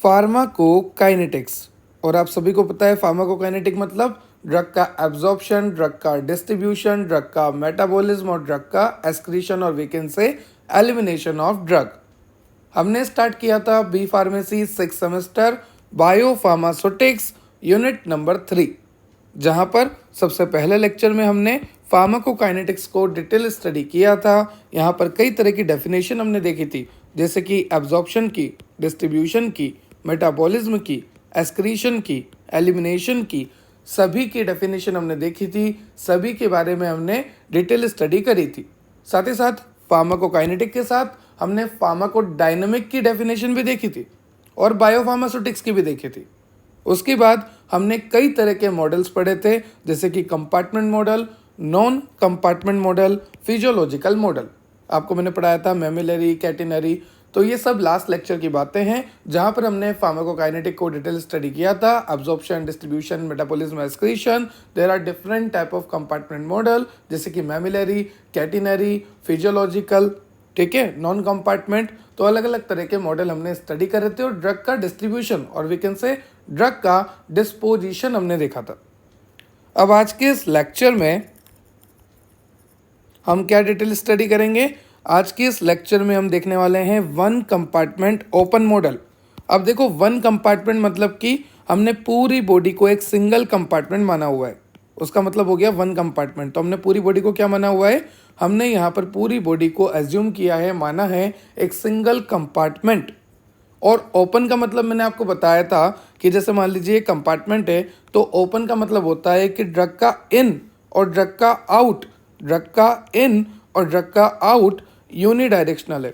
Pharmacokinetics. और आप सभी को पता है फार्माकोकाइनेटिक मतलब ड्रग का एब्जॉर्प्शन, ड्रग का डिस्ट्रीब्यूशन, ड्रग का मेटाबॉलिज्म और ड्रग का एक्सक्रीशन और we can say elimination of drug. हमने स्टार्ट किया था B pharmacy 6 semester biopharmaceutics unit number 3, जहां पर सबसे पहले लेक्चर में हमने फार्माकोकाइनेटिक्स को डिटेल स्टडी किया था। यहाँ पर कई तरह की डेफिनेशन हमने देखी थी, जैसे कि एब्जॉर्प्शन की, डिस्ट्रीब्यूशन की, मेटाबॉलिज्म की, एक्सक्रीशन की, एलिमिनेशन की, सभी की डेफिनेशन हमने देखी थी, सभी के बारे में हमने डिटेल स्टडी करी थी। साथ ही साथ फार्माकोकाइनेटिक के साथ हमने फार्माकोडायनामिक की डेफिनेशन भी देखी थी और बायोफार्मास्यूटिक्स की भी देखी थी। उसके बाद हमने कई तरह के मॉडल्स पढ़े थे, जैसे कि compartment model, non compartment model, physiological model. आपको मैंने पढ़ाया था मेमिलरी, कैटेनरी। तो ये सब लास्ट लेक्चर की बातें हैं, जहां पर हमने फार्माकोकाइनेटिक को डिटेल स्टडी किया था। Absorption, distribution, metabolism, excretion. There are different type of compartment model, जैसे कि मेमिलरी, कैटेनरी, फिजियोलॉजिकल, ठीक है, नॉन कंपार्टमेंट। तो अलग अलग तरह के मॉडल हमने स्टडी करे थे और ड्रग का डिस्ट्रीब्यूशन और वी कैन से ड्रग का डिस्पोजिशन हमने देखा था। अब आज के इस लेक्चर में हम क्या डिटेल स्टडी करेंगे? आज के इस लेक्चर में हम देखने वाले हैं वन कंपार्टमेंट ओपन मॉडल। अब देखो, वन कंपार्टमेंट मतलब कि हमने पूरी बॉडी को एक सिंगल कंपार्टमेंट माना हुआ है, उसका मतलब हो गया वन कंपार्टमेंट। तो हमने पूरी बॉडी को क्या माना हुआ है? हमने यहाँ पर पूरी बॉडी को एज्यूम किया है, माना है एक सिंगल कंपार्टमेंट। और ओपन का मतलब मैंने आपको बताया था कि जैसे मान लीजिए कंपार्टमेंट है, तो ओपन का मतलब होता है कि ड्रग का इन और ड्रग का आउट, ड्रग का इन और ड्रग का आउट यूनिडायरेक्शनल है।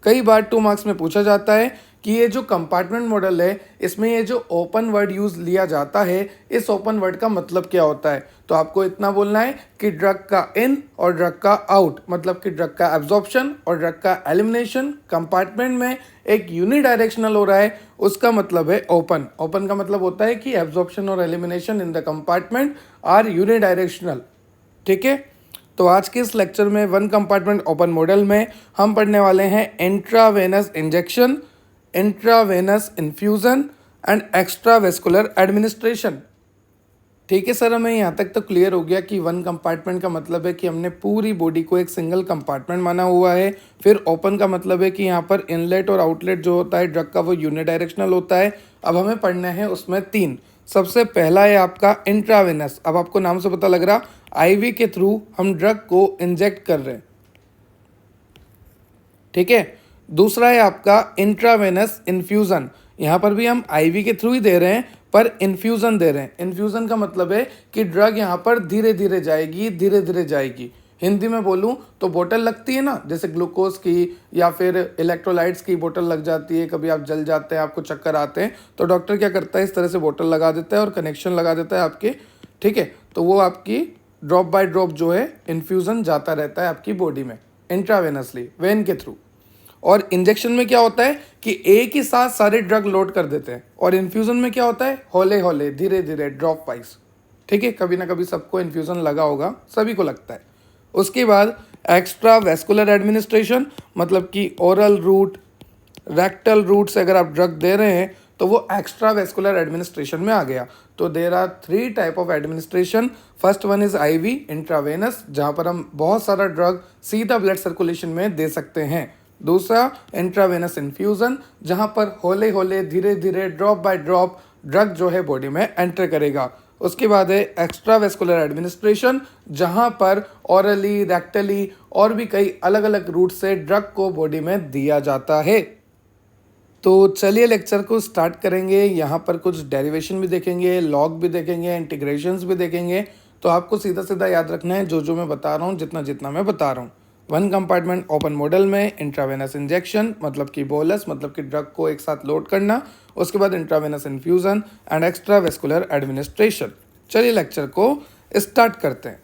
कई बार 2 मार्क्स में पूछा जाता है कि ये जो कंपार्टमेंट मॉडल है, इसमें ये जो ओपन वर्ड यूज लिया जाता है, इस ओपन वर्ड का मतलब क्या होता है? तो आपको इतना बोलना है कि ड्रग का इन और ड्रग का आउट, मतलब कि ड्रग का एब्जॉर्प्शन और ड्रग का एलिमिनेशन कंपार्टमेंट में एक यूनिडायरेक्शनल हो रहा है, उसका मतलब है ओपन। ओपन का मतलब होता है कि एब्जॉर्प्शन और elimination in the compartment are unidirectional, ठीक है। तो आज के इस लेक्चर में वन कंपार्टमेंट ओपन मॉडल में हम पढ़ने वाले हैं intravenous injection, intravenous infusion and extravascular administration. ठीक है सर, हमें यहाँ तक तो क्लियर हो गया कि वन कंपार्टमेंट का मतलब है कि हमने पूरी बॉडी को एक सिंगल कंपार्टमेंट माना हुआ है। फिर ओपन का मतलब है कि यहाँ पर इनलेट और आउटलेट जो होता है ड्रग का, वो यूनिडायरेक्शनल होता है। अब हमें पढ़ना है उसमें 3। सबसे पहला है आपका इंट्रावेनस। अब आपको नाम से पता लग रहा, आईवी के थ्रू हम ड्रग को इंजेक्ट कर रहे हैं, ठीक है। दूसरा है आपका इंट्रावेनस इन्फ्यूज़न। यहाँ पर भी हम आईवी के थ्रू ही दे रहे हैं, पर इन्फ्यूज़न दे रहे हैं। इन्फ्यूज़न का मतलब है कि ड्रग यहाँ पर धीरे धीरे जाएगी, धीरे धीरे जाएगी। हिंदी में बोलूँ तो बोतल लगती है ना, जैसे ग्लूकोज की या फिर इलेक्ट्रोलाइट्स की बोतल लग जाती है, कभी आप जल जाते हैं, आपको चक्कर आते हैं, तो डॉक्टर क्या करता है, इस तरह से बोतल लगा देता है और कनेक्शन लगा देता है आपके, ठीक है। तो वो आपकी ड्रॉप बाय ड्रॉप जो है इन्फ्यूज़न जाता रहता है आपकी बॉडी में इंट्रावेनसली, वेन के थ्रू। और इंजेक्शन में क्या होता है कि एक ही साथ सारे ड्रग लोड कर देते हैं, और इन्फ्यूज़न में क्या होता है, हौले हौले, धीरे धीरे, ड्रॉप वाइज, ठीक है। कभी ना कभी सबको इन्फ्यूज़न लगा होगा, सभी को लगता है। उसके बाद एक्स्ट्रा वेस्कुलर एडमिनिस्ट्रेशन, मतलब कि ओरल रूट, रेक्टल रूट से अगर आप ड्रग दे रहे हैं तो वो एक्स्ट्रा वेस्कुलर एडमिनिस्ट्रेशन में आ गया। तो there are 3 type of administration. First one is IV, intravenous, जहाँ पर हम बहुत सारा ड्रग सीधा ब्लड सर्कुलेशन में दे सकते हैं। दूसरा इंट्रावेनस इन्फ्यूज़न, जहाँ पर हौले हौले, धीरे धीरे, ड्रॉप बाय ड्रॉप ड्रग जो है बॉडी में एंटर करेगा। उसके बाद है एक्स्ट्रा वेस्कुलर एडमिनिस्ट्रेशन, जहाँ पर ऑरली, रेक्टली और भी कई अलग अलग रूट से ड्रग को बॉडी में दिया जाता है। तो चलिए लेक्चर को स्टार्ट करेंगे। यहाँ पर कुछ डेरिवेशन भी देखेंगे, लॉग भी देखेंगे, इंटीग्रेशंस भी देखेंगे। तो आपको सीधा सीधा याद रखना है जो मैं बता रहा हूँ, जितना जितना मैं बता रहा हूँ। वन कंपार्टमेंट ओपन मॉडल में इंट्रावेनस इंजेक्शन, मतलब कि बोलस, मतलब कि ड्रग को एक साथ लोड करना। उसके बाद intravenous infusion and extra vascular administration. चलिए लेक्चर को स्टार्ट करते हैं।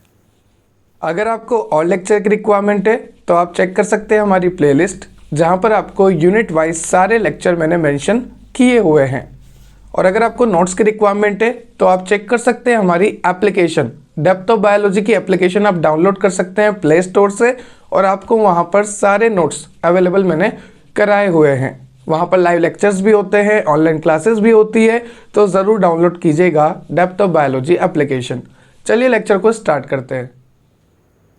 अगर आपको और लेक्चर की रिक्वायरमेंट है तो आप चेक कर सकते हैं हमारी प्लेलिस्ट, जहाँ पर आपको यूनिट वाइज सारे लेक्चर मैंने मेंशन किए हुए हैं। और अगर आपको नोट्स की रिक्वायरमेंट है तो आप चेक कर सकते हैं हमारी एप्लीकेशन, डेप्थ ऑफ बायोलॉजी की एप्लीकेशन आप डाउनलोड कर सकते हैं प्ले स्टोर से, और आपको वहाँ पर सारे नोट्स अवेलेबल मैंने कराए हुए हैं। वहाँ पर लाइव लेक्चर्स भी होते हैं, ऑनलाइन क्लासेस भी होती है, तो ज़रूर डाउनलोड कीजिएगा डेप्थ ऑफ बायोलॉजी एप्लीकेशन। चलिए लेक्चर को स्टार्ट करते हैं।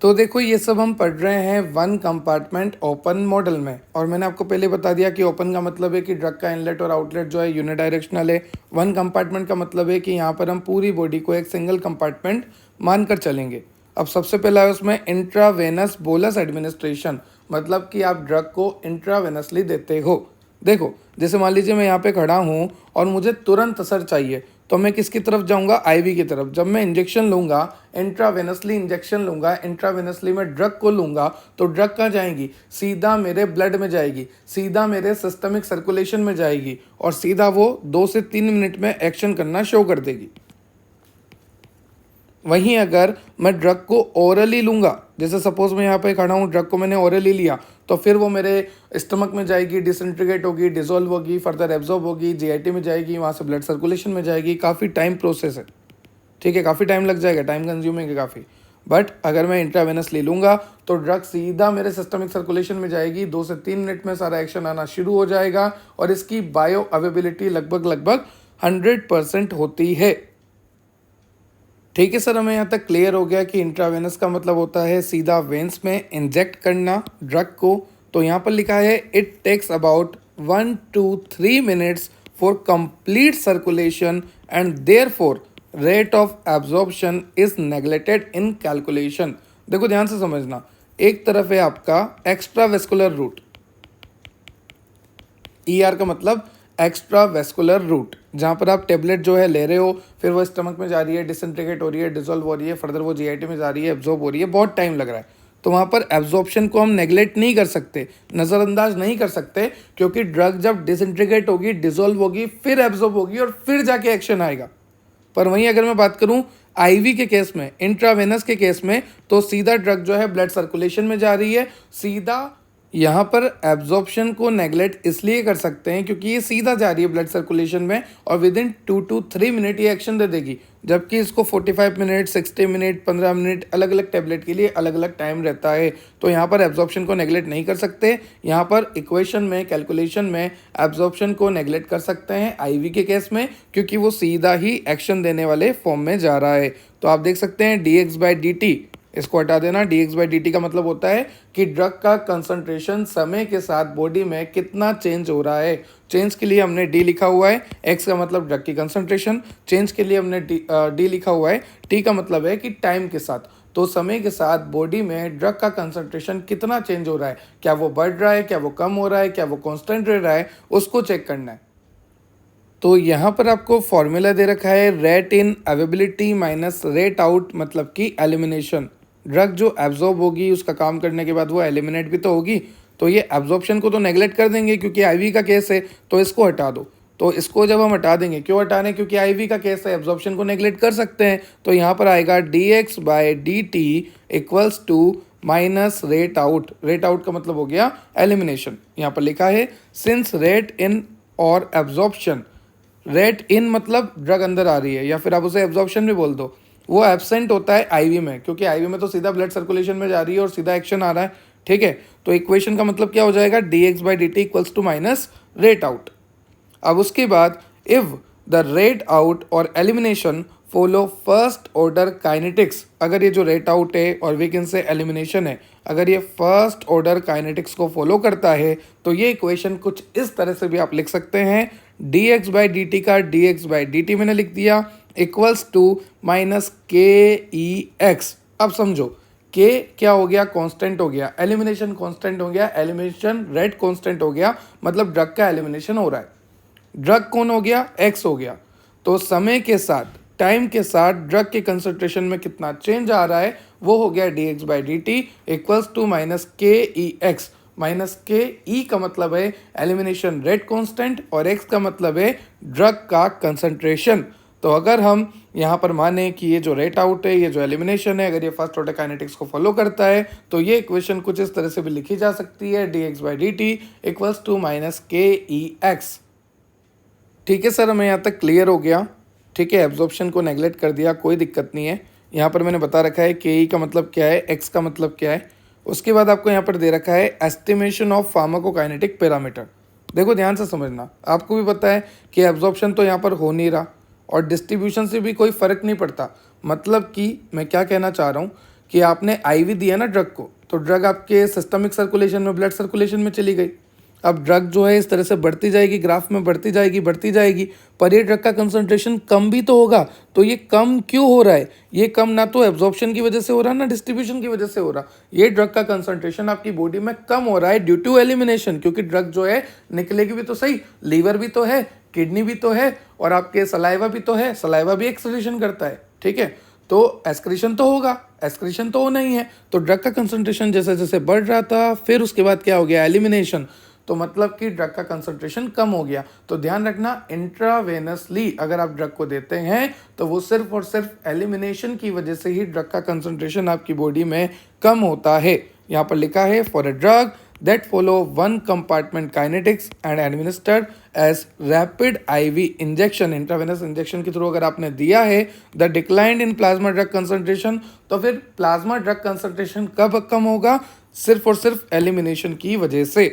तो देखो ये सब हम पढ़ रहे हैं वन कंपार्टमेंट ओपन मॉडल में, और मैंने आपको पहले बता दिया कि ओपन का मतलब है कि ड्रग का इनलेट और आउटलेट जो है यूनिडायरेक्शनल है। वन कंपार्टमेंट का मतलब है कि यहाँ पर हम पूरी बॉडी को एक सिंगल कंपार्टमेंट मानकर चलेंगे। अब सबसे पहला है उसमें इंट्रावेनस बोलस एडमिनिस्ट्रेशन, मतलब कि आप ड्रग को इंट्रावेनसली देते हो। देखो जैसे मान लीजिए मैं यहाँ पे खड़ा हूँ और मुझे तुरंत असर चाहिए, तो मैं किसकी तरफ जाऊँगा? आईवी की तरफ। जब मैं इंजेक्शन लूँगा, इंट्रावेनसली इंजेक्शन लूँगा, इंट्रावेनसली मैं ड्रग को लूँगा, तो ड्रग कहाँ जाएंगी? सीधा मेरे ब्लड में जाएगी, सीधा मेरे सिस्टमिक सर्कुलेशन में जाएगी, और सीधा वो 2 से 3 मिनट में एक्शन करना शो कर देगी। वहीं अगर मैं ड्रग को ओरली लूँगा, जैसे सपोज मैं यहाँ पे खड़ा हूँ, ड्रग को मैंने ओरली लिया, तो फिर वो मेरे स्टमक में जाएगी, डिसइंटीग्रेट होगी, डिसॉल्व होगी, फर्दर एब्जॉर्ब होगी, जीआईटी में जाएगी, वहाँ से ब्लड सर्कुलेशन में जाएगी। काफ़ी टाइम प्रोसेस है, ठीक है, काफ़ी टाइम लग जाएगा, टाइम कंज्यूमिंग है काफ़ी। बट अगर मैं इंट्रावेनस ले लूँगा तो ड्रग सीधा मेरे सिस्टमिक सर्कुलेशन में जाएगी, 2 से 3 मिनट में सारा एक्शन आना शुरू हो जाएगा, और इसकी बायो अवेबिलिटी लगभग 100% होती है। ठीक है सर, हमें यहाँ तक क्लियर हो गया कि इंट्रावेनस का मतलब होता है सीधा वेंस में इंजेक्ट करना ड्रग को। तो यहाँ पर लिखा है it takes about 1 to 3 minutes for complete circulation and therefore rate of absorption is neglected in calculation. देखो ध्यान से समझना, एक तरफ है आपका एक्स्ट्रा वेस्कुलर रूट, ER का मतलब एक्स्ट्रा वेस्कुलर रूट, जहाँ पर आप टेबलेट जो है ले रहे हो, फिर वो स्टमक में जा रही है, डिसइंटीग्रेट हो रही है, डिसॉल्व हो रही है, फर्दर वो जीआईटी में जा रही है, एब्जॉर्ब हो रही है, बहुत टाइम लग रहा है। तो वहाँ पर एब्जॉर्प्शन को हम नेगलेक्ट नहीं कर सकते, नज़रअंदाज नहीं कर सकते, क्योंकि ड्रग जब डिसइंटीग्रेट होगी, डिसॉल्व होगी, फिर एब्जॉर्ब होगी और फिर जाके एक्शन आएगा। पर वहीं अगर मैं बात करूं आईवी के केस में, इंट्रावेनस के केस में, तो सीधा ड्रग जो है ब्लड सर्कुलेशन में जा रही है, सीधा यहाँ पर एब्जॉर्प्शन को नेगलेक्ट इसलिए कर सकते हैं क्योंकि ये सीधा जा रही है ब्लड सर्कुलेशन में, और विद इन 2 to 3 मिनट ये एक्शन दे देगी, जबकि इसको 45 मिनट, 60 मिनट, 15 मिनट, अलग अलग टैबलेट के लिए अलग अलग टाइम रहता है। तो यहाँ पर एब्जॉर्प्शन को नेगलेक्ट नहीं कर सकते, यहाँ पर इक्वेशन में, कैलकुलेशन में एब्जॉर्प्शन को नेगलेक्ट कर सकते हैं आईवी के केस में, क्योंकि वो सीधा ही एक्शन देने वाले फॉर्म में जा रहा है। तो आप देख सकते हैं dx/dt, इसको हटा देना। dx/dt का मतलब होता है कि ड्रग का कंसंट्रेशन समय के साथ बॉडी में कितना चेंज हो रहा है। चेंज के लिए हमने d लिखा हुआ है, x का मतलब ड्रग की कंसंट्रेशन, चेंज के लिए हमने d लिखा हुआ है, t का मतलब है कि टाइम के साथ। तो समय के साथ बॉडी में ड्रग का कंसंट्रेशन कितना चेंज हो रहा है, क्या वो बढ़ रहा है, क्या वो कम हो रहा है, क्या वो कॉन्स्टेंट रह रहा है, उसको चेक करना है। तो यहाँ पर आपको फॉर्मूला दे रखा है rate in availability minus rate out, मतलब कि एलिमिनेशन। ड्रग जो एब्जॉर्ब होगी उसका काम करने के बाद वो एलिमिनेट भी तो होगी, तो ये एब्जॉर्प्शन को तो नेगलेक्ट कर देंगे क्योंकि आईवी का केस है, तो इसको हटा दो। तो इसको जब हम हटा देंगे, क्यों हटा रहे हैं? क्योंकि आईवी का केस है, एब्जॉर्प्शन को नेगलेक्ट कर सकते हैं। तो यहाँ पर आएगा dx/dt equals to minus rate out. Rate out का मतलब हो गया एलिमिनेशन। यहाँ पर लिखा है सिंस रेट इन और एब्जॉर्प्शन, रेट इन मतलब ड्रग अंदर आ रही है, या फिर आप उसे एब्जॉर्प्शन भी बोल दो, वो एब्सेंट होता है आईवी में, क्योंकि आईवी में तो सीधा ब्लड सर्कुलेशन में जा रही है और सीधा एक्शन आ रहा है। ठीक है, तो इक्वेशन का मतलब क्या हो जाएगा? dx/dt equals to minus rate out. अब उसके बाद इफ द रेट आउट और elimination follow first order kinetics, अगर ये जो रेट आउट है और वी कैन से एलिमिनेशन है, अगर ये फर्स्ट ऑर्डर काइनेटिक्स को फॉलो करता है, तो ये इक्वेशन कुछ इस तरह से भी आप लिख सकते हैं। dx/dt का dx/dt मैंने लिख दिया इक्वल्स टू माइनस KEX। अब समझो K क्या हो गया? कांस्टेंट हो गया, एलिमिनेशन कांस्टेंट हो गया, एलिमिनेशन रेट कांस्टेंट हो गया, मतलब ड्रग का एलिमिनेशन हो रहा है। ड्रग कौन हो गया? X हो गया। तो समय के साथ, टाइम के साथ ड्रग के कंसंट्रेशन में कितना चेंज आ रहा है, वो हो गया dx/dt equals to minus KEX। Minus KE का मतलब है एलिमिनेशन रेट कांस्टेंट, और X का मतलब है ड्रग का कंसंट्रेशन। तो अगर हम यहाँ पर माने कि ये जो रेट आउट है, ये जो एलिमिनेशन है, अगर ये फर्स्ट ऑर्डर काइनेटिक्स को फॉलो करता है, तो ये इक्वेशन कुछ इस तरह से भी लिखी जा सकती है, dx/dt equals to minus KEX। ठीक है सर, हमें यहाँ तक क्लियर हो गया। ठीक है, एब्जॉर्प्शन को नेगलेक्ट कर दिया, कोई दिक्कत नहीं है। यहाँ पर मैंने बता रखा है KE का मतलब क्या है, X का मतलब क्या है। उसके बाद आपको यहाँ पर दे रखा है एस्टिमेशन ऑफ फार्माकोकाइनेटिक पैरामीटर। देखो ध्यान से समझना, आपको भी पता है कि एब्जॉर्प्शन तो यहाँ पर हो नहीं रहा और डिस्ट्रीब्यूशन से भी कोई फ़र्क नहीं पड़ता। मतलब कि मैं क्या कहना चाह रहा हूँ कि आपने आईवी दिया ना ड्रग को, तो ड्रग आपके सिस्टमिक सर्कुलेशन में, ब्लड सर्कुलेशन में चली गई। अब ड्रग जो है इस तरह से बढ़ती जाएगी, ग्राफ में बढ़ती जाएगी, पर ये ड्रग का कंसंट्रेशन कम भी तो होगा। तो ये कम क्यों हो रहा है? ये कम ना तो एब्जॉर्प्शन की वजह से हो रहा है, ना डिस्ट्रीब्यूशन की वजह से हो रहा। ये ड्रग का कंसंट्रेशन आपकी बॉडी में कम हो रहा है ड्यू टू एलिमिनेशन, क्योंकि ड्रग जो है निकलेगी भी तो सही, लीवर भी तो है, किडनी भी तो है, और आपके सलाइवा भी तो है, सलाइवा भी एक्सक्रीशन करता है, ठीक है। तो एक्सक्रीशन तो होगा, एक्सक्रीशन तो होना ही है। तो ड्रग का कंसंट्रेशन जैसे जैसे बढ़ रहा था, फिर उसके बाद क्या हो गया? एलिमिनेशन। तो मतलब कि ड्रग का कंसंट्रेशन कम हो गया। तो ध्यान रखना, इंट्रावेनसली अगर आप ड्रग को देते हैं तो वो सिर्फ और सिर्फ एलिमिनेशन की वजह से ही ड्रग का कंसंट्रेशन आपकी बॉडी में कम होता है। यहाँ पर लिखा है for a drug that follow one compartment kinetics and administered as rapid IV injection, intravenous injection के थ्रू अगर आपने दिया है, the decline in plasma drug concentration, तो फिर प्लाज्मा ड्रग कंसंट्रेशन कब कम होगा? सिर्फ और सिर्फ एलिमिनेशन की वजह से।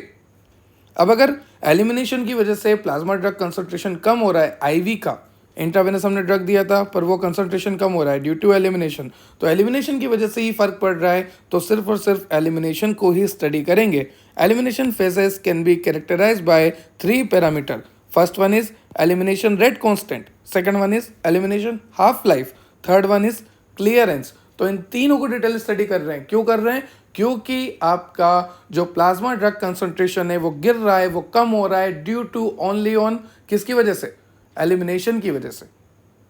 अब अगर एलिमिनेशन की वजह से प्लाज्मा ड्रग कंसंट्रेशन कम हो रहा है आईवी का, इंट्रावेनस हमने ड्रग दिया था पर वो कंसंट्रेशन कम हो रहा है ड्यू टू एलिमिनेशन, तो एलिमिनेशन की वजह से ही फर्क पड़ रहा है, तो सिर्फ और सिर्फ एलिमिनेशन को ही स्टडी करेंगे। Elimination phases can be characterised by 3 parameter. First one is elimination rate constant, second one is elimination half life, third one is clearance. तो इन तीनों को डिटेल स्टडी कर रहे हैं। क्यों कर रहे हैं? क्योंकि आपका जो प्लाज्मा ड्रग कंसंट्रेशन है वो गिर रहा है, वो कम हो रहा है ड्यू टू ओनली ऑन किसकी वजह से? एलिमिनेशन की वजह से,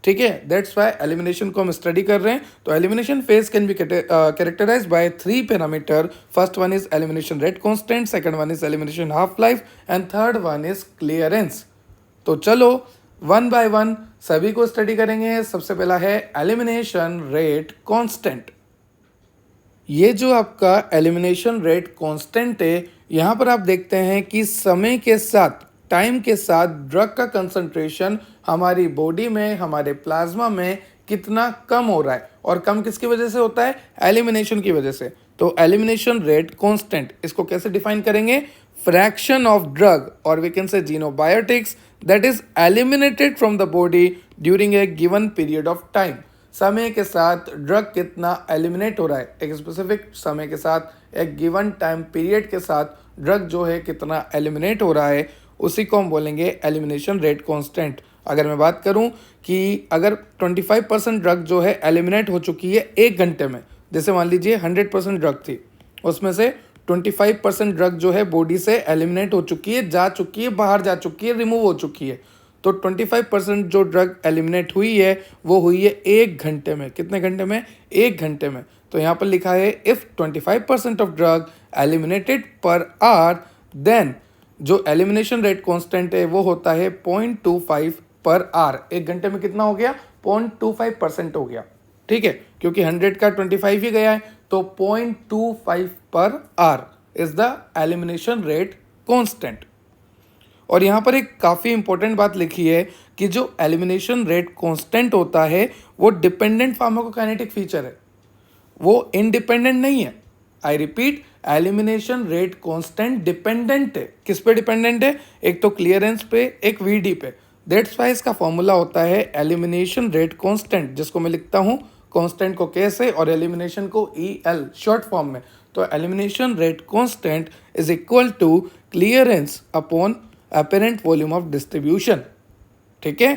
ठीक है। दैट्स वाई एलिमिनेशन को हम स्टडी कर रहे हैं। तो elimination phase can be characterised by 3 parameter. First one is elimination rate constant, second one is elimination half life and third one is clearance. तो चलो वन बाय वन सभी को स्टडी करेंगे। सबसे पहला है एलिमिनेशन रेट कांस्टेंट। ये जो आपका एलिमिनेशन रेट कांस्टेंट है, यहाँ पर आप देखते हैं कि समय के साथ, टाइम के साथ ड्रग का कंसंट्रेशन हमारी बॉडी में, हमारे प्लाज्मा में कितना कम हो रहा है। और कम किसकी वजह से होता है? एलिमिनेशन की वजह से। तो एलिमिनेशन रेट कांस्टेंट, इसको कैसे डिफाइन करेंगे? फ्रैक्शन ऑफ ड्रग और we can say xenobiotics that is eliminated from the body during a given period of time. समय के साथ ड्रग कितना एलिमिनेट हो रहा है, एक स्पेसिफिक समय के साथ, एक गिवन टाइम पीरियड के साथ ड्रग जो है कितना एलिमिनेट हो रहा है, उसी को हम बोलेंगे एलिमिनेशन रेट कांस्टेंट। अगर मैं बात करूं कि अगर 25% ड्रग जो है एलिमिनेट हो चुकी है 1 घंटे में, जैसे मान लीजिए 100% ड्रग थी, उसमें से 25% ड्रग जो है बॉडी से एलिमिनेट हो चुकी है, जा चुकी है, बाहर जा चुकी है, रिमूव हो चुकी है। तो 25% जो ड्रग एलिमिनेट हुई है वो हुई है 1 घंटे में। कितने घंटे में? 1 घंटे में। तो यहाँ पर लिखा है if 25% of drug eliminated per hour, then जो एलिमिनेशन रेट कांस्टेंट है वो होता है 0.25 पर आवर। 1 घंटे में कितना हो गया? 0.25% हो गया, ठीक है। क्योंकि 100 का 25 ही गया है, तो 0.25 per hour is the elimination rate constant. और यहाँ पर एक काफ़ी इंपॉर्टेंट बात लिखी है कि जो एलिमिनेशन रेट कांस्टेंट होता है वो डिपेंडेंट फार्माकोकाइनेटिक फीचर है, वो इंडिपेंडेंट नहीं है। I repeat, elimination rate constant dependent है। किस पे डिपेंडेंट है? एक तो क्लियरेंस पे, एक वीडी पे। दैट्स वाई इसका फॉर्मूला होता है एलिमिनेशन रेट कांस्टेंट, जिसको मैं लिखता हूँ कांस्टेंट को कैसे और एलिमिनेशन को EL शॉर्ट फॉर्म में। तो elimination rate constant is equal to clearance upon apparent volume of distribution, ठीक है।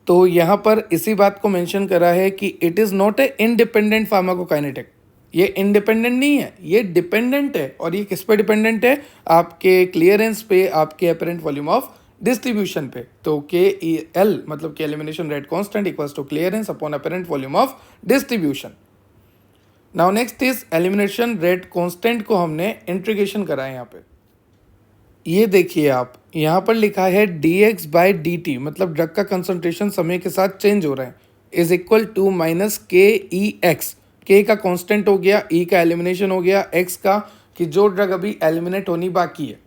तो यहाँ पर इसी बात को मेंशन करा है कि it is not a independent pharmacokinetic. ये इंडिपेंडेंट नहीं है, ये डिपेंडेंट है। और ये किस पे डिपेंडेंट है? आपके क्लियरेंस पे, आपके अपेरेंट वॉल्यूम ऑफ डिस्ट्रीब्यूशन पे। तो KEL मतलब कि elimination rate constant equals to clearance upon apparent volume of distribution. Now next is elimination rate constant को हमने इंटीग्रेशन करा है। यहाँ पे ये देखिए आप, यहाँ पर लिखा है dx/dt, मतलब ड्रग का कंसंट्रेशन समय के साथ चेंज हो रहा है, is equal to -KEX। K का कांस्टेंट हो गया, E का एलिमिनेशन हो गया, X का कि जो ड्रग अभी एलिमिनेट होनी बाकी है,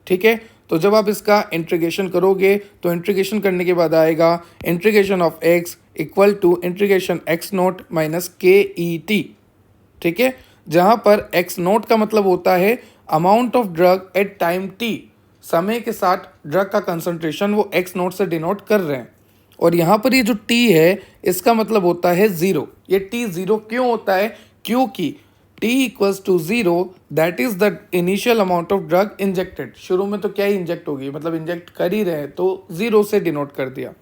ठीक है। तो जब आप इसका इंटीग्रेशन करोगे तो इंटीग्रेशन करने के बाद आएगा integration of x equal to integration x0 minus KET, ठीक है। जहाँ पर x0 का मतलब होता है amount of drug at time t, समय के साथ ड्रग का कंसंट्रेशन वो एक्स नोट से डिनोट कर रहे हैं। और यहाँ पर ये जो टी है इसका मतलब होता है ज़ीरो। ये टी ज़ीरो क्यों होता है? क्योंकि t equals to zero that is the initial amount of drug injected. शुरू में तो क्या ही इंजेक्ट होगी, मतलब इंजेक्ट कर ही रहे हैं, तो ज़ीरो से डिनोट कर दिया।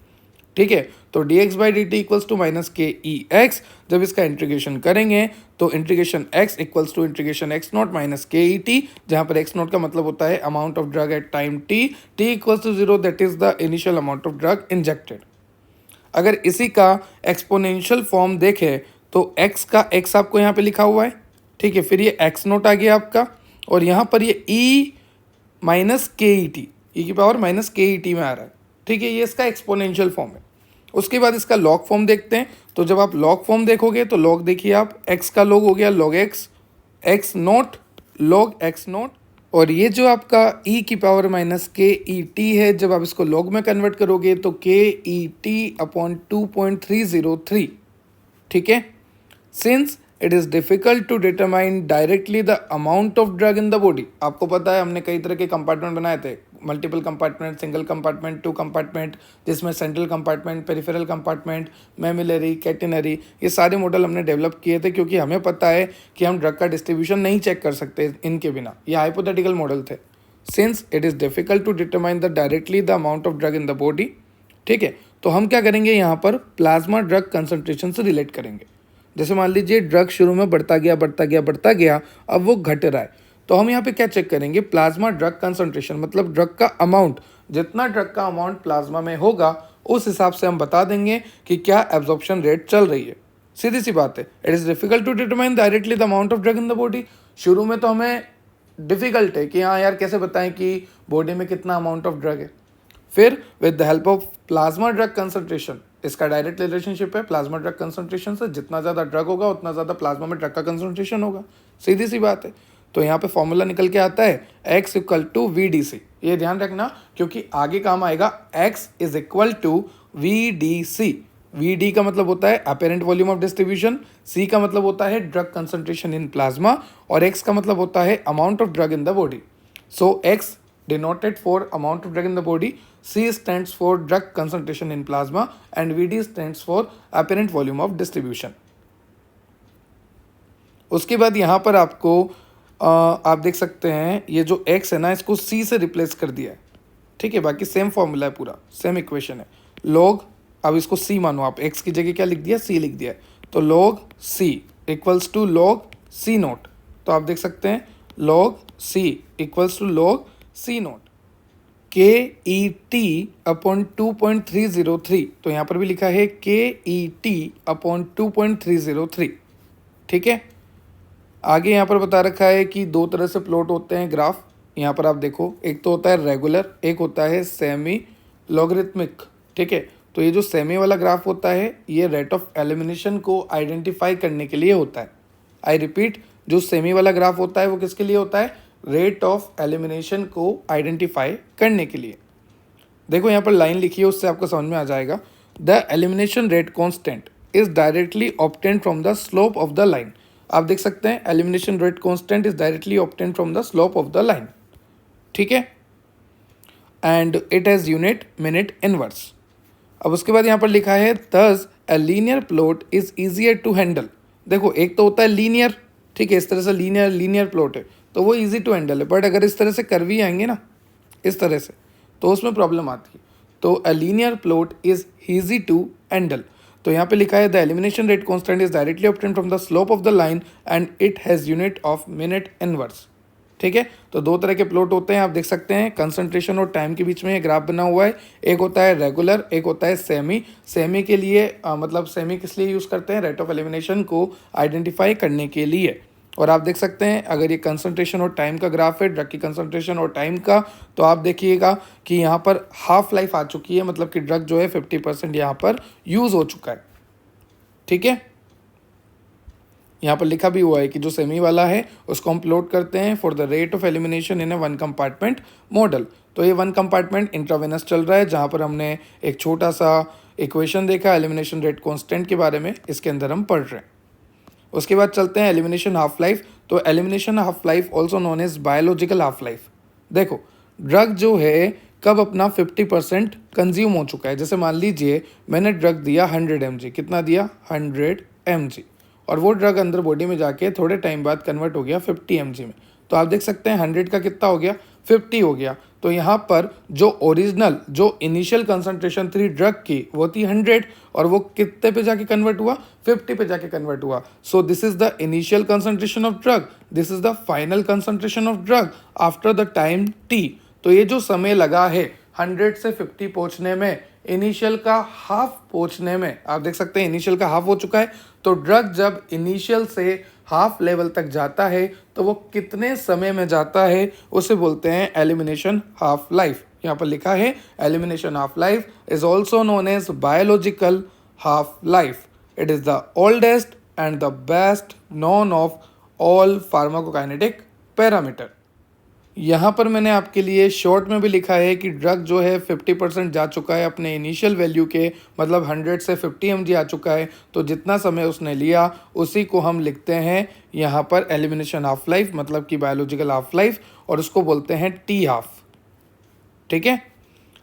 ठीक है, तो dx by D T equals to minus K E X. जब इसका इंटीग्रेशन करेंगे तो integration x equals to integration X naught minus K E T, जहाँ पर एक्स नॉट का मतलब होता है amount of drug at time t equals to zero that is the initial amount of drug injected. अगर इसी का एक्सपोनेंशियल फॉर्म देखें तो x का x आपको यहाँ पे लिखा हुआ है, ठीक है, फिर ये x नोट आ गया आपका, और यहाँ पर ये e minus K E T, ई की power minus K E T में आ रहा है। ठीक है, ये इसका एक्सपोनेंशियल फॉर्म है। उसके बाद इसका लॉग फॉर्म देखते हैं। तो जब आप लॉग फॉर्म देखोगे तो लॉग देखिए आप, x का लॉग हो गया log x, x note log x note, और ये जो आपका e की power minus K E T है, जब आप इसको लॉग में कन्वर्ट करोगे तो के ई टी अपॉन 2.303। ठीक है, since it is difficult to determine directly the amount of drug in the body. आपको पता है हमने कई तरह के कंपार्टमेंट बनाए थे, multiple compartment, single compartment, two compartment, जिसमें central compartment, peripheral compartment, mammillary, catenary, ये सारे मॉडल हमने डेवलप किए थे क्योंकि हमें पता है कि हम ड्रग का डिस्ट्रीब्यूशन नहीं चेक कर सकते इनके बिना। ये हाइपोथेटिकल मॉडल थे। Since it is difficult to determine the directly the amount of drug in the body, ठीक है, तो हम क्या करेंगे यहाँ पर प्लाज्मा ड्रग कंसंट्रेशन से रिलेट करेंगे। जैसे मान लीजिए ड्रग शुरू में बढ़ता गया, अब वो घट रहा है, तो हम यहाँ पे क्या चेक करेंगे? प्लाज्मा ड्रग कंसंट्रेशन, मतलब ड्रग का अमाउंट, जितना ड्रग का अमाउंट प्लाज्मा में होगा उस हिसाब से हम बता देंगे कि क्या एब्जॉर्प्शन रेट चल रही है। सीधी सी बात है, it is difficult to determine directly the amount of drug in the body. शुरू में तो हमें डिफिकल्ट है कि हाँ यार कैसे बताएं कि बॉडी में कितना अमाउंट ऑफ ड्रग है। फिर with the help of plasma drug concentration, इसका डायरेक्ट रिलेशनशिप है प्लाज्मा ड्रग कंसंट्रेशन से, जितना ज़्यादा ड्रग होगा उतना ज़्यादा प्लाज्मा में ड्रग का कंसंट्रेशन होगा। सीधी सी बात है। तो यहाँ पे फॉर्मूला निकल के आता है x equal to V D C. ये ध्यान रखना क्योंकि आगे काम आएगा। x is equal to V D C. V D का मतलब होता है apparent volume of distribution, C का मतलब होता है ड्रग कंसंट्रेशन इन प्लाज्मा, और x का मतलब होता है amount of drug in the body. So x denoted for amount of drug in the body, C stands for drug concentration in plasma, and VD stands for apparent volume of distribution. उसके बाद यहाँ पर आपको आप देख सकते हैं ये जो x है ना, इसको C से रिप्लेस कर दिया है। ठीक है, बाकी सेम फॉर्मूला है, पूरा सेम इक्वेशन है। log, अब इसको C मानो आप, x की जगह क्या लिख दिया? C लिख दिया है, तो log C equals to log C naught. तो आप देख सकते हैं log C equals to log C naught K E T upon 2.303। तो यहाँ पर भी लिखा है के ई टी अपॉन 2.303। ठीक है, आगे यहाँ पर बता रखा है कि दो तरह से प्लॉट होते हैं ग्राफ। यहाँ पर आप देखो, एक तो होता है रेगुलर, एक होता है सेमी लॉगरिथमिक। ठीक है, तो ये जो सेमी वाला ग्राफ होता है ये रेट ऑफ एलिमिनेशन को आइडेंटिफाई करने के लिए होता है। आई रिपीट, जो सेमी वाला ग्राफ होता है वो किसके लिए होता है? रेट ऑफ एलिमिनेशन को आइडेंटिफाई करने के लिए। देखो यहाँ पर लाइन लिखी है, उससे आपको समझ में आ जाएगा। The elimination rate constant is directly obtained from the slope of the line. आप देख सकते हैं elimination rate constant is directly obtained from the slope of the line. ठीक है, and it has unit minute inverse. अब उसके बाद यहाँ पर लिखा है thus a linear plot is easier to handle. देखो एक तो होता है लीनियर, ठीक है, इस तरह से लीनियर प्लॉट है तो वो इजी टू हैंडल है, बट अगर इस तरह से कर्वी आएंगे ना, इस तरह से, तो उसमें प्रॉब्लम आती है। तो a linear plot is easy to handle. तो यहाँ पे लिखा है the elimination rate constant is directly obtained from the slope of the line and it has unit of minute inverse. ठीक है, तो दो तरह के प्लॉट होते हैं, आप देख सकते हैं कंसंट्रेशन और टाइम के बीच में ये ग्राफ बना हुआ है। एक होता है रेगुलर, एक होता है सेमी। सेमी के लिए मतलब सेमी किस लिए यूज़ करते हैं? रेट ऑफ एलिमिनेशन को आइडेंटिफाई करने के लिए। और आप देख सकते हैं अगर ये कंसंट्रेशन और टाइम का ग्राफ है, ड्रग की कंसंट्रेशन और टाइम का, तो आप देखिएगा कि यहाँ पर हाफ लाइफ आ चुकी है, मतलब कि ड्रग जो है 50% यहाँ पर यूज़ हो चुका है। ठीक है, यहाँ पर लिखा भी हुआ है कि जो सेमी वाला है उसको हम प्लॉट करते हैं for the rate of elimination in A one compartment model. तो ये वन कंपार्टमेंट इंट्रावेनस चल रहा है, जहाँ पर हमने एक छोटा सा इक्वेशन देखा एलिमिनेशन रेट कांस्टेंट के बारे में, इसके अंदर हम पढ़ रहे हैं। उसके बाद चलते हैं एलिमिनेशन हाफ लाइफ। तो elimination half life also known as biological half life. देखो ड्रग जो है कब अपना 50% कंज्यूम हो चुका है। जैसे मान लीजिए मैंने ड्रग दिया 100 mg, कितना दिया 100 mg, और वो ड्रग अंदर बॉडी में जाके थोड़े टाइम बाद कन्वर्ट हो गया 50 mg में। तो आप देख सकते हैं 100 का कितना हो गया, 50 हो गया। तो यहाँ पर जो ओरिजिनल जो इनिशियल कंसंट्रेशन थी ड्रग की वो थी 100, और वो कितने पे जाके कन्वर्ट हुआ, 50 पे जाके कन्वर्ट हुआ। So this is the initial concentration of drug, this is the final concentration of drug after the time t। तो ये जो समय लगा है 100 से 50 पहुंचने में, इनिशियल का हाफ पहुंचने में, आप देख सकते हैं इनिशियल का हाफ हो चुका है। तो ड्रग जब इनिशियल से हाफ लेवल तक जाता है तो वो कितने समय में जाता है, उसे बोलते हैं एलिमिनेशन हाफ लाइफ। यहाँ पर लिखा है elimination half life is also known as biological half life. It is the oldest and the best known of all pharmacokinetic parameter. यहाँ पर मैंने आपके लिए शॉर्ट में भी लिखा है कि ड्रग जो है 50% जा चुका है अपने इनिशियल वैल्यू के, मतलब 100 से 50 mg आ चुका है। तो जितना समय उसने लिया उसी को हम लिखते हैं यहाँ पर एलिमिनेशन हाफ लाइफ, मतलब कि बायोलॉजिकल हाफ लाइफ, और उसको बोलते हैं टी हाफ। ठीक है,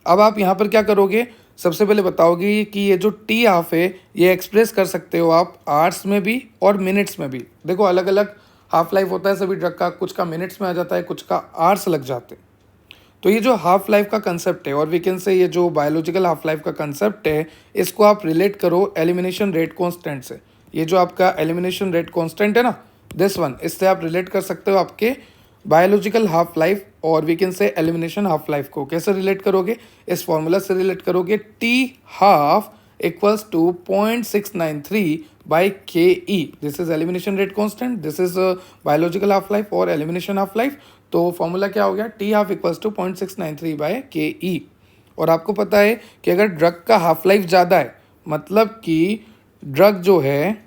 अब आप यहाँ पर क्या करोगे, सबसे पहले बताओगे कि ये जो टी हाफ है ये एक्सप्रेस कर सकते हो आप आवर्स में भी और मिनट्स में भी। देखो अलग अलग हाफ लाइफ होता है सभी ड्रग का, कुछ का मिनट्स में आ जाता है, कुछ का आवर्स लग जाते हैं। तो ये जो हाफ लाइफ का कंसेप्ट है, और वी कैन से ये जो बायोलॉजिकल हाफ लाइफ का कंसेप्ट है, इसको आप रिलेट करो एलिमिनेशन रेट कांस्टेंट से। ये जो आपका एलिमिनेशन रेट कांस्टेंट है ना, दिस वन, इससे आप रिलेट कर सकते हो आपके बायोलॉजिकल हाफ लाइफ और we can say elimination half life को। कैसे रिलेट करोगे, इस फॉर्मूला से रिलेट करोगे, T half equals to 0.693 by ke। this is elimination rate constant, this is biological half life और elimination half life। तो formula क्या हो गया, T half equals to 0.693 by ke। और आपको पता है कि अगर ड्रग का हाफ लाइफ ज़्यादा है, मतलब कि ड्रग जो है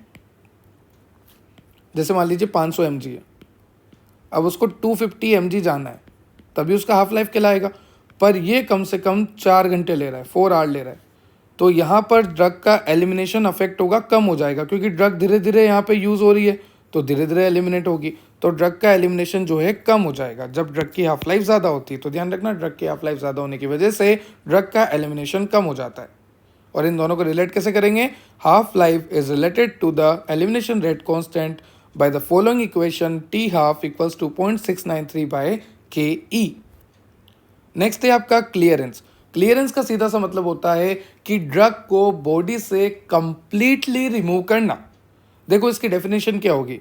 जैसे मान लीजिए 500 mg है, अब उसको 250 mg जाना है, तभी उसका हाफ लाइफ कहलाएगा। पर ये कम से कम 4 घंटे ले रहा है, 4 आवर ले रहा है। तो यहाँ पर ड्रग का एलिमिनेशन अफेक्ट होगा, कम हो जाएगा, क्योंकि ड्रग धीरे धीरे यहाँ पे यूज़ हो रही है तो धीरे धीरे एलिमिनेट होगी। तो ड्रग का एलिमिनेशन जो है कम हो जाएगा जब ड्रग की हाफ लाइफ ज़्यादा होती है। तो ध्यान रखना, ड्रग की हाफ लाइफ ज़्यादा होने की वजह से ड्रग का एलिमिनेशन कम हो जाता है। और इन दोनों को रिलेट कैसे करेंगे, half life is related to the elimination rate constant by the following equation, T half equals to 0.693 by ke। Next है आपका क्लियरेंस। क्लियरेंस का सीधा सा मतलब होता है कि ड्रग को बॉडी से कंप्लीटली रिमूव करना। देखो इसकी डेफिनेशन क्या होगी,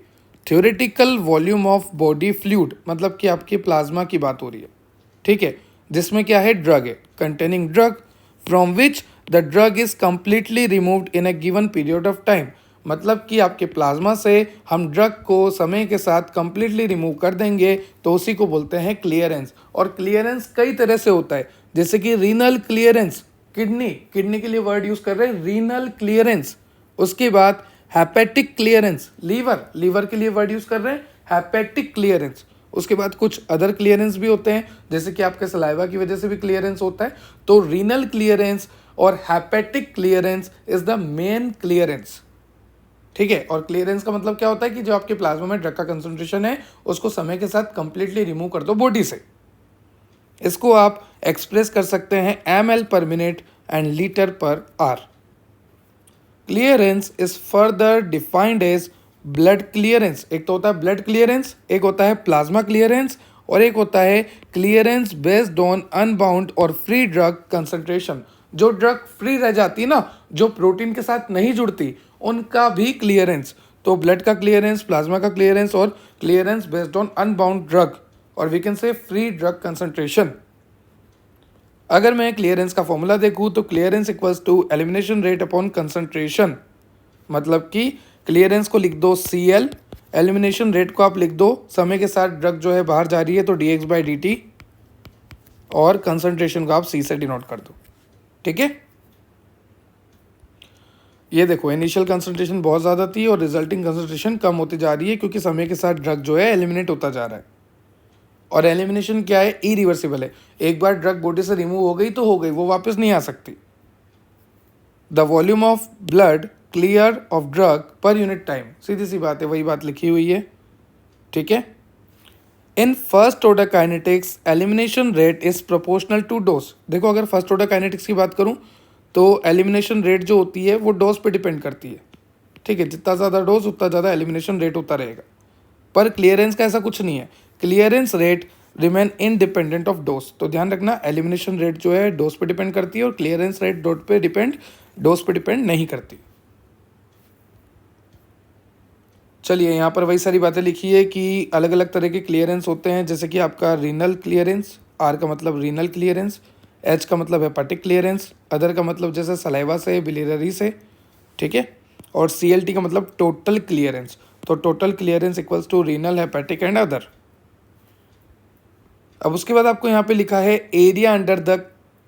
theoretical volume of body fluid, मतलब कि आपकी प्लाज्मा की बात हो रही है, ठीक है, जिसमें क्या है, ड्रग है, containing drug from which the drug is completely removed in a given period of time. मतलब कि आपके प्लाज्मा से हम ड्रग को समय के साथ कंप्लीटली रिमूव कर देंगे, तो उसी को बोलते हैं क्लियरेंस। और क्लियरेंस कई तरह से होता है, जैसे कि रीनल क्लियरेंस, किडनी के लिए वर्ड यूज कर रहे हैं रीनल क्लियरेंस। उसके बाद हेपेटिक क्लियरेंस, लीवर के लिए वर्ड यूज कर रहे हैं हेपेटिक क्लियरेंस। उसके बाद कुछ अदर क्लियरेंस भी होते हैं, जैसे कि आपके सलाइवा की वजह से भी क्लियरेंस होता है। तो रीनल क्लियरेंस और hepatic clearance is the main clearance, ठीक है। और क्लियरेंस का मतलब क्या होता है कि जो आपके प्लाज्मा में ड्रग का कंसंट्रेशन है उसको समय के साथ कंप्लीटली रिमूव कर दो बॉडी से। इसको आप एक्सप्रेस कर सकते हैं ml पर मिनट एंड लीटर पर hour. Clearance is further defined as blood clearance. एक तो होता है ब्लड क्लियरेंस, एक होता है प्लाज्मा क्लियरेंस, और एक होता है क्लियरेंस बेस्ड ऑन अनबाउंड और फ्री ड्रग कंसंट्रेशन। जो ड्रग फ्री रह जाती है ना, जो प्रोटीन के साथ नहीं जुड़ती, उनका भी क्लियरेंस। तो ब्लड का क्लियरेंस, प्लाज्मा का क्लियरेंस और clearance based on unbound drug, और we can say free drug concentration. अगर मैं क्लियरेंस का फॉर्मूला देखूँ तो clearance equals to elimination rate upon concentration. मतलब कि क्लियरेंस को लिख दो CL, एलिमिनेशन रेट को आप लिख दो समय के साथ ड्रग जो है बाहर जा रही है तो dx/dt, और कंसंट्रेशन को आप C से डिनोट कर दो, ठीक है। ये देखो इनिशियल कंसंट्रेशन बहुत ज़्यादा थी और रिजल्टिंग कंसंट्रेशन कम होती जा रही है, क्योंकि समय के साथ ड्रग जो है एलिमिनेट होता जा रहा है। और एलिमिनेशन क्या है, इरिवर्सिबल है। एक बार ड्रग बॉडी से रिमूव हो गई तो हो गई, वो वापस नहीं आ सकती। The volume of blood clear of drug per unit time, सीधी सी बात है, वही बात लिखी हुई है, ठीक है। In first order kinetics elimination rate is proportional to dose. देखो अगर फर्स्ट ऑर्डर काइनेटिक्स की बात करूं तो एलिमिनेशन रेट जो होती है वो डोज पे डिपेंड करती है। ठीक है, जितना ज़्यादा डोज उतना ज़्यादा एलिमिनेशन रेट होता रहेगा। पर क्लियरेंस का ऐसा कुछ नहीं है, clearance rate remain independent of dose. तो ध्यान रखना एलिमिनेशन रेट जो है डोज पे डिपेंड करती है और क्लियरेंस रेट डोज पे डिपेंड नहीं करती। चलिए यहाँ पर वही सारी बातें लिखी है कि अलग अलग तरह के क्लियरेंस होते हैं, जैसे कि आपका रीनल क्लियरेंस, आर का मतलब रीनल क्लियरेंस, एच का मतलब हेपाटिक क्लियरेंस, अदर का मतलब जैसे सलाइवा से, बिलियरी से, ठीक है, और CLT का मतलब टोटल क्लियरेंस। तो total clearance equals to renal, hepatic and other. अब उसके बाद आपको यहाँ पे लिखा है area under the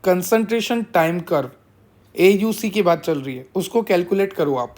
concentration time curve, AUC की बात चल रही है, उसको कैलकुलेट करो आप।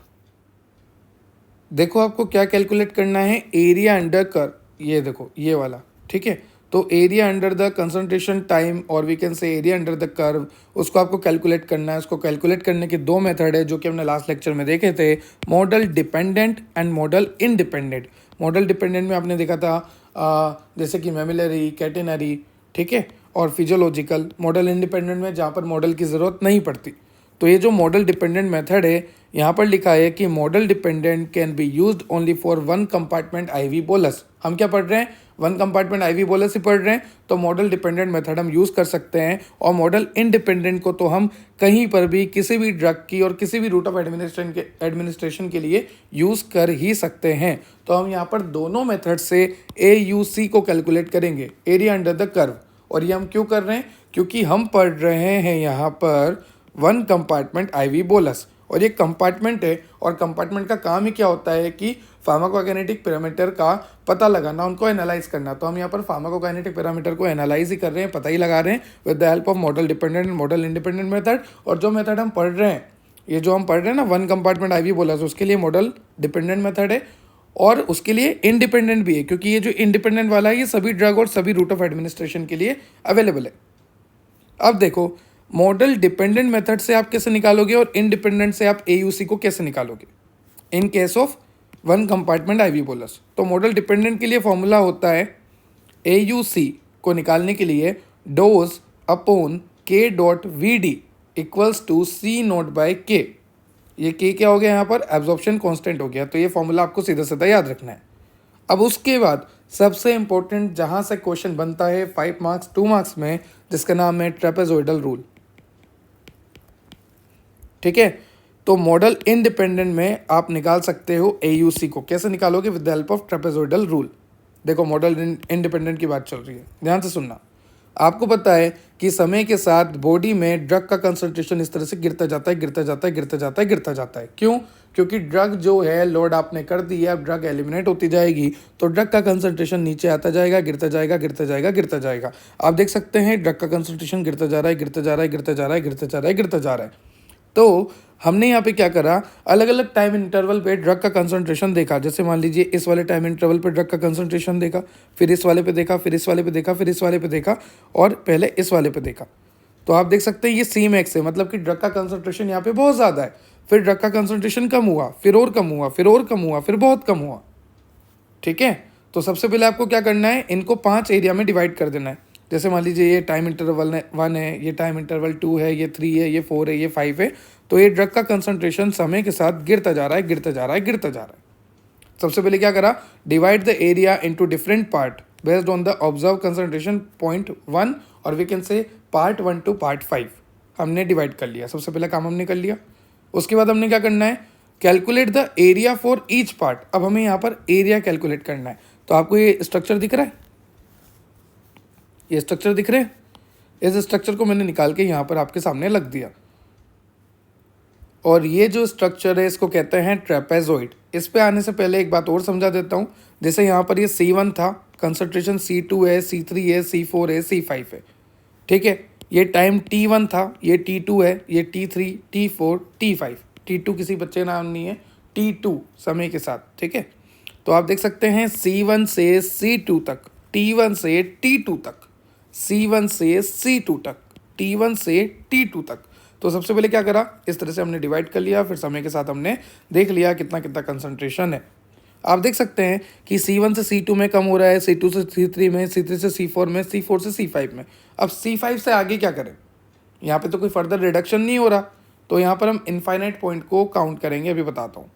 देखो आपको क्या कैलकुलेट करना है, एरिया अंडर कर्व, ये देखो ये वाला, ठीक है। तो area under the concentration time और we can say area under the curve, उसको आपको कैलकुलेट करना है। उसको कैलकुलेट करने के दो मेथड है जो कि हमने लास्ट लेक्चर में देखे थे, model dependent and model independent. Model dependent में आपने देखा था जैसे कि मेमिलरी, कैटेनरी, ठीक है, और फिजियोलॉजिकल। मॉडल इंडिपेंडेंट में जहाँ पर मॉडल की ज़रूरत नहीं पड़ती। तो ये जो मॉडल डिपेंडेंट मेथड है, यहाँ पर लिखा है कि model dependent can be used only for one compartment IV bolus. हम क्या पढ़ रहे हैं, वन कंपार्टमेंट IV बोलस ही पढ़ रहे हैं, तो मॉडल डिपेंडेंट मेथड हम यूज़ कर सकते हैं। और मॉडल इनडिपेंडेंट को तो हम कहीं पर भी किसी भी ड्रग की और किसी भी रूट ऑफ एडमिनिस्ट्रेशन के लिए यूज़ कर ही सकते हैं। तो हम यहाँ पर दोनों मेथड से AUC को कैलकुलेट करेंगे, एरिया अंडर द कर्व। और ये हम क्यों कर रहे हैं, क्योंकि हम पढ़ रहे हैं यहाँ पर वन कंपार्टमेंट IV बोलस, और ये कंपार्टमेंट है। और कंपार्टमेंट का काम ही क्या होता है कि फार्माकोकाइनेटिक पैरामीटर का पता लगाना, उनको एनालाइज करना। तो हम यहाँ पर फार्माकोकाइनेटिक पैरामीटर को एनालाइज ही कर रहे हैं, पता ही लगा रहे हैं with the help of model dependent and model independent method. और जो मेथड हम पढ़ रहे हैं, ये जो हम पढ़ रहे हैं ना वन कंपार्टमेंट IV बोलस, उसके लिए मॉडल डिपेंडेंट मेथड है और उसके लिए इंडिपेंडेंट भी है, क्योंकि ये जो इंडिपेंडेंट वाला है ये सभी ड्रग और सभी रूट ऑफ एडमिनिस्ट्रेशन के लिए अवेलेबल है। अब देखो मॉडल डिपेंडेंट मेथड से आप कैसे निकालोगे और इंडिपेंडेंट से आप AUC को कैसे निकालोगे in case of one compartment IV bolus. तो मॉडल डिपेंडेंट के लिए फॉर्मूला होता है AUC को निकालने के लिए dose upon K.VD equals to C0/K। ये K क्या हो गया यहाँ पर, एब्जॉर्प्शन कांस्टेंट हो गया। तो ये फॉर्मूला आपको सीधा सीधा याद रखना है। अब उसके बाद सबसे इंपॉर्टेंट जहाँ से क्वेश्चन बनता है 5 मार्क्स 2 मार्क्स में, जिसका नाम है ट्रेपेजोइडल रूल, ठीक है। तो मॉडल इंडिपेंडेंट में आप निकाल सकते हो AUC को। कैसे निकालोगे, with the help of trapezoidal rule. देखो मॉडल इंडिपेंडेंट की बात चल रही है, ध्यान से सुनना। आपको पता है कि समय के साथ बॉडी में ड्रग का कंसंट्रेशन इस तरह से गिरता जाता है, गिरता जाता है, गिरता जाता है, गिरता जाता है। क्यों, क्योंकि ड्रग जो है लोड आपने कर दी है, अब ड्रग एलिमिनेट होती जाएगी तो ड्रग का कंसंट्रेशन नीचे आता जाएगा, गिरता जाएगा, गिरता जाएगा, गिरता जाएगा। आप देख सकते हैं ड्रग का कंसंट्रेशन गिरता जा रहा है, गिरता जा रहा है, गिरता जा रहा है, गिरता जा रहा है, गिरता जा रहा है। तो हमने यहाँ पे क्या करा, अलग अलग टाइम इंटरवल पे ड्रग का कंसंट्रेशन देखा। जैसे मान लीजिए इस वाले टाइम इंटरवल पे ड्रग का कंसंट्रेशन देखा, फिर इस वाले पे देखा, फिर इस वाले पे देखा, फिर इस वाले पे देखा, और पहले इस वाले पे देखा। तो आप देख सकते हैं ये Cmax है, मतलब कि ड्रग का कंसंट्रेशन यहाँ पे बहुत ज़्यादा है। फिर ड्रग का कंसंट्रेशन कम हुआ, फिर और कम हुआ, फिर और कम हुआ, फिर बहुत कम हुआ, ठीक है। तो सबसे पहले आपको क्या करना है, इनको 5 एरिया में डिवाइड कर देना है। जैसे मान लीजिए ये टाइम इंटरवल 1 है, ये टाइम इंटरवल 2 है, ये 3 है, ये 4 है, ये 5 है। तो ये ड्रग का कंसंट्रेशन समय के साथ गिरता जा रहा है, गिरता जा रहा है, गिरता जा रहा है। सबसे पहले क्या करा, divide the area into different part based on the observe concentration point 1, और we can say part 1 to part 5 हमने डिवाइड कर लिया। सबसे पहले काम हमने कर लिया। उसके बाद हमने क्या करना है, calculate the area for each part. अब हमें यहाँ पर एरिया कैलकुलेट करना है। तो आपको ये स्ट्रक्चर दिख रहा है, ये स्ट्रक्चर दिख रहे हैं, इस स्ट्रक्चर को मैंने निकाल के यहाँ पर आपके सामने रख दिया। और ये जो स्ट्रक्चर है इसको कहते हैं ट्रेपेजोइड। इस पे आने से पहले एक बात और समझा देता हूँ। जैसे यहाँ पर ये C1 था, कंसंट्रेशन C2 है, C3 है, C4 है, C5 है, ठीक है। ये टाइम T1 था, ये T2 है, ये T3, T4, T5। T2 किसी बच्चे का नाम नहीं है, T2 समय के साथ, ठीक है। तो आप देख सकते हैं C1 से C2 तक, T1 से T2 तक, C1 से C2 तक, T1 से T2 तक। तो सबसे पहले क्या करा, इस तरह से हमने डिवाइड कर लिया, फिर समय के साथ हमने देख लिया कितना कितना कंसंट्रेशन है। आप देख सकते हैं कि C1 से C2 में कम हो रहा है, C2 से C3 में, C3 से C4 में, C4 से C5 में। अब C5 से आगे क्या करें? यहाँ पे तो कोई फर्दर रिडक्शन नहीं हो रहा, तो यहाँ पर हम इनफाइनाइट पॉइंट को काउंट करेंगे, अभी बताता हूँ।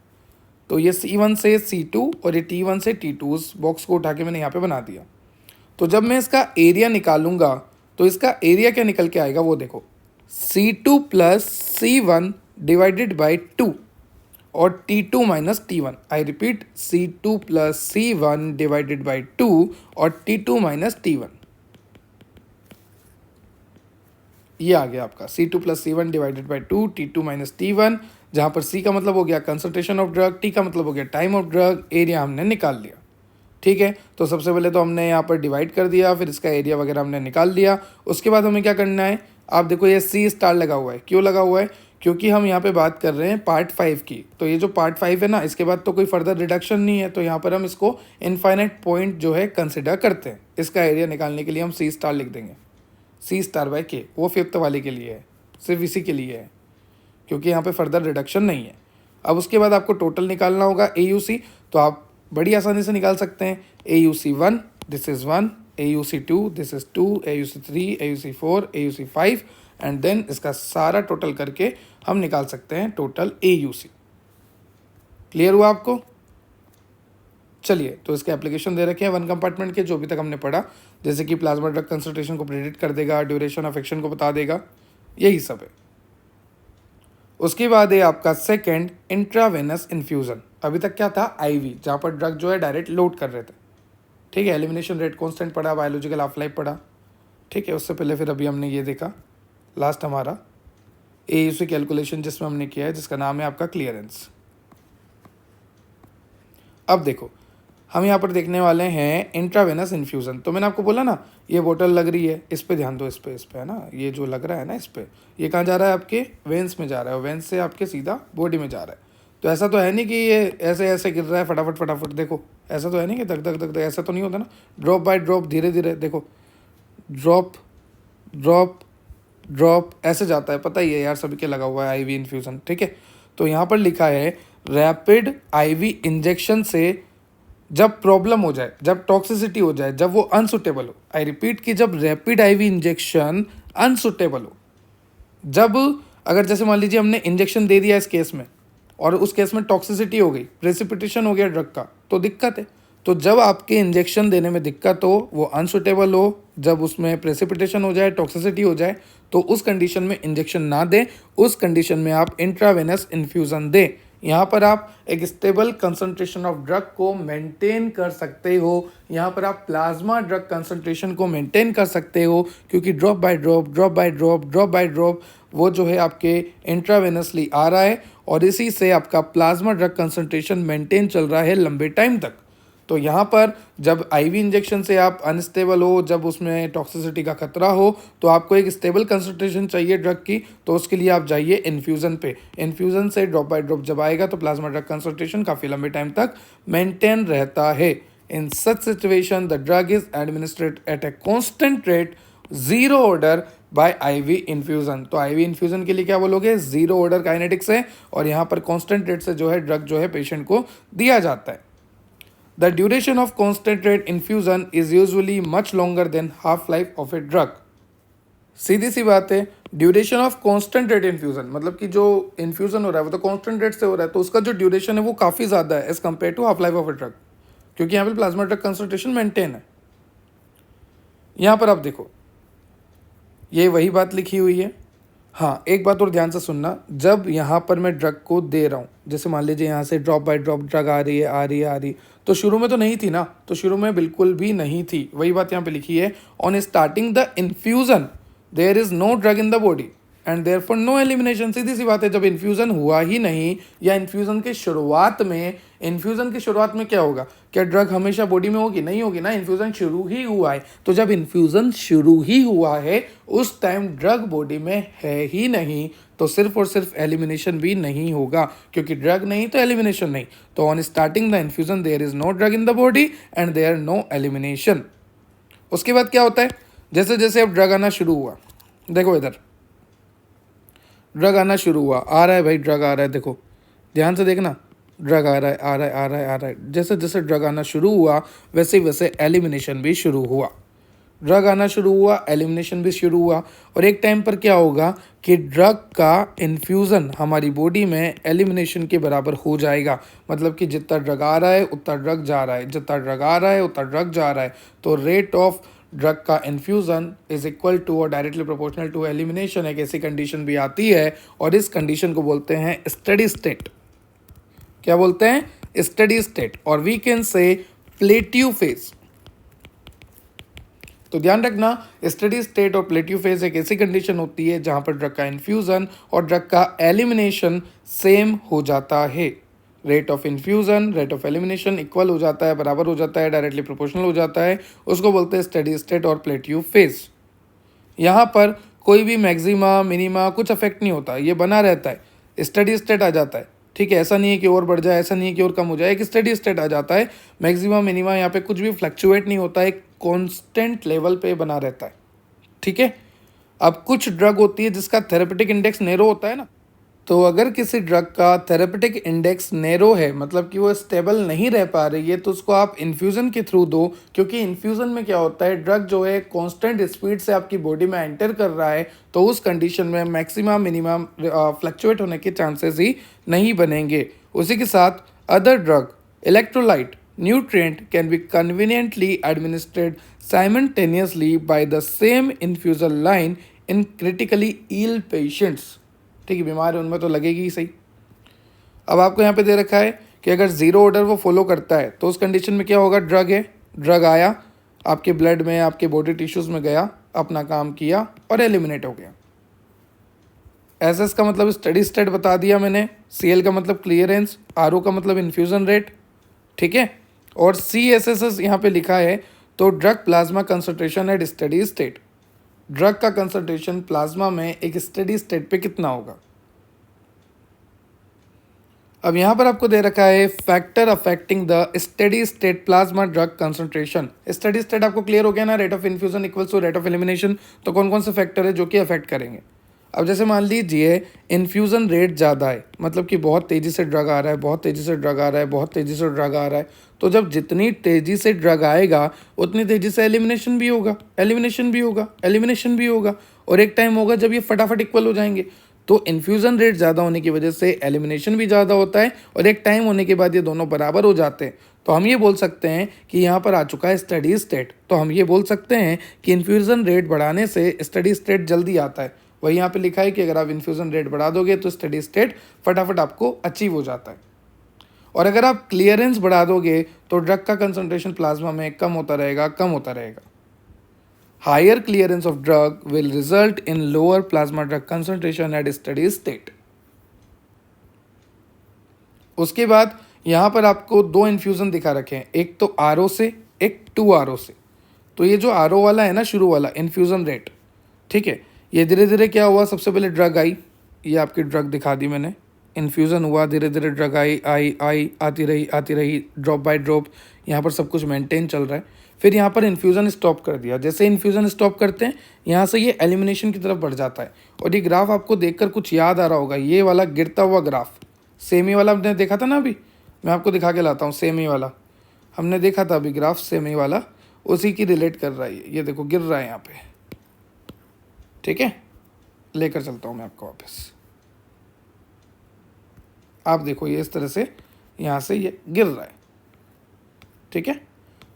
तो ये C1 से C2 और ये T1 से T2, उस बॉक्स को उठा के मैंने यहाँ पे बना दिया। तो जब मैं इसका एरिया निकालूंगा तो इसका एरिया क्या निकल के आएगा वो देखो, C2 plus C1 divided by 2 और T2 minus T1। I repeat, C2 plus C1 divided by 2 और T2 माइनस T1। ये आ गया आपका C2 plus C1 divided by 2, T2 minus T1, जहाँ पर C का मतलब हो गया कंसंट्रेशन ऑफ ड्रग, T का मतलब हो गया टाइम ऑफ ड्रग, एरिया हमने निकाल लिया। ठीक है, तो सबसे पहले तो हमने यहाँ पर डिवाइड कर दिया, फिर इसका एरिया वगैरह हमने निकाल दिया। उसके बाद हमें क्या करना है, आप देखो ये C स्टार लगा हुआ है, क्यों लगा हुआ है? क्योंकि हम यहाँ पे बात कर रहे हैं पार्ट 5 की। तो ये जो पार्ट 5 है ना, इसके बाद तो कोई फर्दर रिडक्शन नहीं है, तो यहाँ पर हम इसको इनफाइनाइट पॉइंट जो है कंसिडर करते हैं। इसका एरिया निकालने के लिए हम C स्टार लिख देंगे, C स्टार बाई K। वो फिफ्थ वाले के लिए है, सिर्फ इसी के लिए है, क्योंकि यहाँ पे फर्दर रिडक्शन नहीं है। अब उसके बाद आपको टोटल निकालना होगा AUC, तो आप बड़ी आसानी से निकाल सकते हैं। AUC1 this is 1, AUC2 this is 2, AUC3, AUC4, AUC5 and then इसका सारा टोटल करके हम निकाल सकते हैं टोटल AUC। क्लियर हुआ आपको? चलिए, तो इसके एप्लीकेशन दे रखे हैं 1 कंपार्टमेंट के, जो अभी तक हमने पढ़ा, जैसे कि प्लाज्मा ड्रग कंसंट्रेशन को प्रेडिक्ट कर देगा, ड्यूरेशन ऑफ एक्शन को बता देगा, यही सब है। उसके बाद है आपका सेकंड इंट्रावेनस इन्फ्यूज़न। अभी तक क्या था? IV, जहाँ पर ड्रग जो है डायरेक्ट लोड कर रहे थे। ठीक है, एलिमिनेशन रेट कांस्टेंट पढ़ा, बायोलॉजिकल हाफ लाइफ पढ़ा। ठीक है, उससे पहले फिर अभी हमने ये देखा लास्ट हमारा AUC कैलकुलेशन, जिसमें हमने किया है, जिसका नाम है आपका क्लियरेंस। अब देखो, हम यहाँ पर देखने वाले हैं इंट्रावेनस इन्फ्यूज़न। तो मैंने आपको बोला ना, ये बोतल लग रही है, इस पे ध्यान दो, इस पे है ना, ये जो लग रहा है ना, इस पे, ये कहाँ जा रहा है? आपके वेंस में जा रहा है, और वेंस से आपके सीधा बॉडी में जा रहा है। तो ऐसा तो है नहीं कि ये ऐसे ऐसे गिर रहा है फटाफट फटाफट, देखो ऐसा तो है नहीं कि धक धक धक धक, ऐसा तो नहीं होता ना। ड्रॉप बाय ड्रॉप, धीरे धीरे देखो, ड्रॉप ड्रॉप ड्रॉप ऐसे जाता है, पता ही है यार, सभी के लगा हुआ है IV इन्फ्यूज़न। ठीक है, तो यहाँ पर लिखा है रैपिड IV इंजेक्शन से जब प्रॉब्लम हो जाए, जब टॉक्सिसिटी हो जाए, जब वो अनसुटेबल हो। आई रिपीट कि जब रैपिड IV इंजेक्शन अनसुटेबल हो, जब अगर जैसे मान लीजिए हमने इंजेक्शन दे दिया इस केस में, और उस केस में टॉक्सिसिटी हो गई, प्रेसिपिटेशन हो गया ड्रग का, तो दिक्कत है। तो जब आपके इंजेक्शन देने में दिक्कत हो, वो अनसुटेबल हो, जब उसमें प्रेसिपिटेशन हो जाए, टॉक्सिसिटी हो जाए, तो उस कंडीशन में इंजेक्शन ना दें, उस कंडीशन में आप इंट्रावेनस इन्फ्यूज़न दें। यहाँ पर आप एक स्टेबल कंसंट्रेशन ऑफ ड्रग को मेंटेन कर सकते हो, यहाँ पर आप प्लाज्मा ड्रग कंसंट्रेशन को मेंटेन कर सकते हो, क्योंकि drop by drop, drop by drop, drop by drop वो जो है आपके इंट्रावेनसली आ रहा है, और इसी से आपका प्लाज्मा ड्रग कंसंट्रेशन मेंटेन चल रहा है लंबे टाइम तक। तो यहाँ पर जब IV इंजेक्शन से आप अनस्टेबल हो, जब उसमें टॉक्सिसिटी का खतरा हो, तो आपको एक स्टेबल कंसंट्रेशन चाहिए ड्रग की, तो उसके लिए आप जाइए इन्फ्यूज़न पे। इन्फ्यूज़न से ड्रॉप बाय ड्रॉप जब आएगा तो प्लाज्मा ड्रग कंसंट्रेशन काफ़ी लंबे टाइम तक मेंटेन रहता है। In such situation the drug is administrate at a constant rate, zero order by IV infusion. तो IV इन्फ्यूज़न के लिए क्या बोलोगे? जीरो ऑर्डर काइनेटिक्स है, और यहाँ पर कॉन्स्टेंट रेट से जो है ड्रग जो है पेशेंट को दिया जाता है। The duration of constant rate infusion is usually much longer than half life of a drug. सीधी सी बात है, duration of constant rate infusion, मतलब कि जो इन्फ्यूज़न हो रहा है वो तो कांस्टेंट रेट से हो रहा है, तो उसका जो ड्यूरेशन है वो काफ़ी ज़्यादा है as compare to half life of a drug, क्योंकि यहाँ पे प्लाज्मा ड्रग कंसंट्रेशन मेंटेन है। यहाँ पर आप देखो, ये वही बात लिखी हुई है। हाँ, एक बात और ध्यान से सुनना, जब यहाँ पर मैं ड्रग को दे रहा हूँ, जैसे मान लीजिए यहाँ से ड्रॉप बाय ड्रॉप ड्रग आ रही है, आ रही है, आ रही, तो शुरू में तो नहीं थी ना, तो शुरू में बिल्कुल भी नहीं थी, वही बात यहाँ पे लिखी है। On starting the infusion there is no drug in the body and therefore no elimination. सीधी सी बात है, जब इन्फ्यूज़न हुआ ही नहीं, या इन्फ्यूज़न के शुरुआत में क्या होगा? क्या ड्रग हमेशा बॉडी में होगी? नहीं होगी ना, इन्फ्यूज़न शुरू ही हुआ है। तो जब इन्फ्यूज़न शुरू ही हुआ है, उस टाइम ड्रग बॉडी में है ही नहीं, तो सिर्फ और सिर्फ एलिमिनेशन भी नहीं होगा, क्योंकि ड्रग नहीं तो एलिमिनेशन नहीं। तो on starting the infusion there is no drug in the body and there no elimination. उसके बाद क्या होता है? जैसे जैसे अब ड्रग आना शुरू हुआ, देखो इधर ड्रग आना शुरू हुआ, आ रहा है भाई, ड्रग आ रहा है, देखो ध्यान से देखना, ड्रग आ रहा है आ रहा है आ रहा है आ रहा है, जैसे जैसे ड्रग आना शुरू हुआ वैसे वैसे एलिमिनेशन भी शुरू हुआ। ड्रग आना शुरू हुआ, एलिमिनेशन भी शुरू हुआ, और एक टाइम पर क्या होगा कि ड्रग का इन्फ्यूज़न हमारी बॉडी में एलिमिनेशन के बराबर हो जाएगा। मतलब कि जितना ड्रग आ रहा है उतना ड्रग जा रहा है, जितना ड्रग आ रहा है उतना ड्रग जा रहा है। तो रेट ऑफ ड्रग का इन्फ्यूज़न इज इक्वल टू और डायरेक्टली प्रोपोर्शनल टू एलिमिनेशन। एक ऐसी कंडीशन भी आती है और इस कंडीशन को बोलते हैं स्टेडी स्टेट। क्या बोलते हैं? स्टेडी स्टेट, और we can say plateau phase. तो ध्यान रखना, स्टेडी स्टेट और प्लेट्यू फेज एक ऐसी कंडीशन होती है जहां पर ड्रग का इन्फ्यूजन और ड्रग का एलिमिनेशन सेम हो जाता है। Rate of infusion rate of elimination equal हो जाता है, बराबर हो जाता है, डायरेक्टली प्रोपोर्शनल हो जाता है। उसको बोलते हैं स्टेडी स्टेट और प्लेट्यू फेज। यहाँ पर कोई भी मैक्सिमा मिनिमा कुछ अफेक्ट नहीं होता, ये बना रहता है, स्टेडी स्टेट आ जाता है। ठीक है, ऐसा नहीं है कि और बढ़ जाए, ऐसा नहीं है कि और कम हो जाए, एक स्टेडी स्टेट आ जाता है। मैक्सिमा मिनिमा यहाँ पे कुछ भी फ्लक्चुएट नहीं होता है, एक कांस्टेंट लेवल पे बना रहता है। ठीक है, अब कुछ ड्रग होती है जिसका थेरेपेटिक इंडेक्स नैरो होता है ना, तो अगर किसी ड्रग का थेरेपेटिक इंडेक्स नैरो है, मतलब कि वो स्टेबल नहीं रह पा रही है, तो उसको आप इन्फ्यूज़न के थ्रू दो। क्योंकि इन्फ्यूज़न में क्या होता है, ड्रग जो है कांस्टेंट स्पीड से आपकी बॉडी में एंटर कर रहा है, तो उस कंडीशन में मैक्सिमम मिनिमम फ्लक्चुएट होने के चांसेस ही नहीं बनेंगे। उसी के साथ other drug, electrolyte, nutrient can be conveniently administered simultaneously by the same infusion line in critically ill patients। ठीक है, बीमार है उनमें तो लगेगी ही सही। अब आपको यहाँ पे दे रखा है कि अगर जीरो ऑर्डर वो फॉलो करता है तो उस कंडीशन में क्या होगा, ड्रग है, ड्रग आया आपके ब्लड में, आपके बॉडी टिश्यूज में गया, अपना काम किया और एलिमिनेट हो गया। एस का मतलब स्टेडी स्टेट बता दिया मैंने, CL का मतलब क्लियरेंस, RO का मतलब इन्फ्यूज़न रेट। ठीक है, और CSS यहाँ पे लिखा है, तो drug plasma concentration at steady state. Drug का कंसंट्रेशन प्लाज्मा में एक स्टेडी स्टेट पे कितना होगा। अब यहाँ पर आपको दे रखा है factor affecting the steady state plasma drug concentration. Steady state आपको क्लियर हो गया ना, rate of infusion equals to rate of elimination. तो कौन कौन से फैक्टर है जो कि अफेक्ट करेंगे। अब जैसे मान लीजिए इन्फ्यूज़न रेट ज़्यादा है, मतलब कि बहुत तेज़ी से ड्रग आ रहा है, बहुत तेज़ी से ड्रग आ रहा है, बहुत तेज़ी से ड्रग आ रहा है। तो जब जितनी तेज़ी से ड्रग आएगा उतनी तेज़ी से एलिमिनेशन भी होगा, एलिमिनेशन भी होगा, एलिमिनेशन भी होगा, और एक टाइम होगा जब ये फटाफट इक्वल हो जाएंगे। तो इन्फ्यूज़न रेट ज़्यादा होने की वजह से एलिमिनेशन भी ज़्यादा होता है, और एक टाइम होने के बाद ये दोनों बराबर हो जाते हैं। तो हम ये बोल सकते हैं कि यहाँ पर आ चुका है स्टेडी स्टेट। तो हम ये बोल सकते हैं कि इन्फ्यूज़न रेट बढ़ाने से स्टेडी स्टेट जल्दी आता है। वही यहाँ पे लिखा है कि अगर आप इन्फ्यूज़न रेट बढ़ा दोगे तो स्टेडी स्टेट फटाफट आपको अचीव हो जाता है, और अगर आप क्लियरेंस बढ़ा दोगे तो ड्रग का कंसंट्रेशन प्लाज्मा में कम होता रहेगा, कम होता रहेगा। Higher clearance of drug will result in lower plasma drug concentration at steady state. उसके बाद यहाँ पर आपको दो इन्फ्यूज़न दिखा रखे हैं, एक तो RO से, एक 2RO से। तो ये जो RO वाला है ना, शुरू वाला इन्फ्यूज़न रेट, ठीक है, ये धीरे धीरे क्या हुआ, सबसे पहले ड्रग आई, ये आपकी ड्रग दिखा दी मैंने, इन्फ्यूज़न हुआ, धीरे धीरे ड्रग आई आई आई आती रही, ड्रॉप बाय ड्रॉप यहाँ पर सब कुछ मेंटेन चल रहा है। फिर यहाँ पर इन्फ्यूज़न स्टॉप कर दिया। जैसे इन्फ्यूज़न स्टॉप करते हैं यहाँ से ये एलिमिनेशन की तरफ बढ़ जाता है। और ये ग्राफ आपको देखकर कुछ याद आ रहा होगा, ये वाला गिरता हुआ ग्राफ, सेमी वाला हमने देखा था ना, अभी मैं आपको दिखा के लाता हूँ। सेमी वाला हमने देखा था अभी ग्राफ, सेमी वाला उसी की रिलेट कर रहा है। ये देखो गिर रहा है यहाँ पे, ठीक है, लेकर चलता हूँ मैं आपको वापस। आप देखो ये इस तरह से यहाँ से ये गिर रहा है, ठीक है।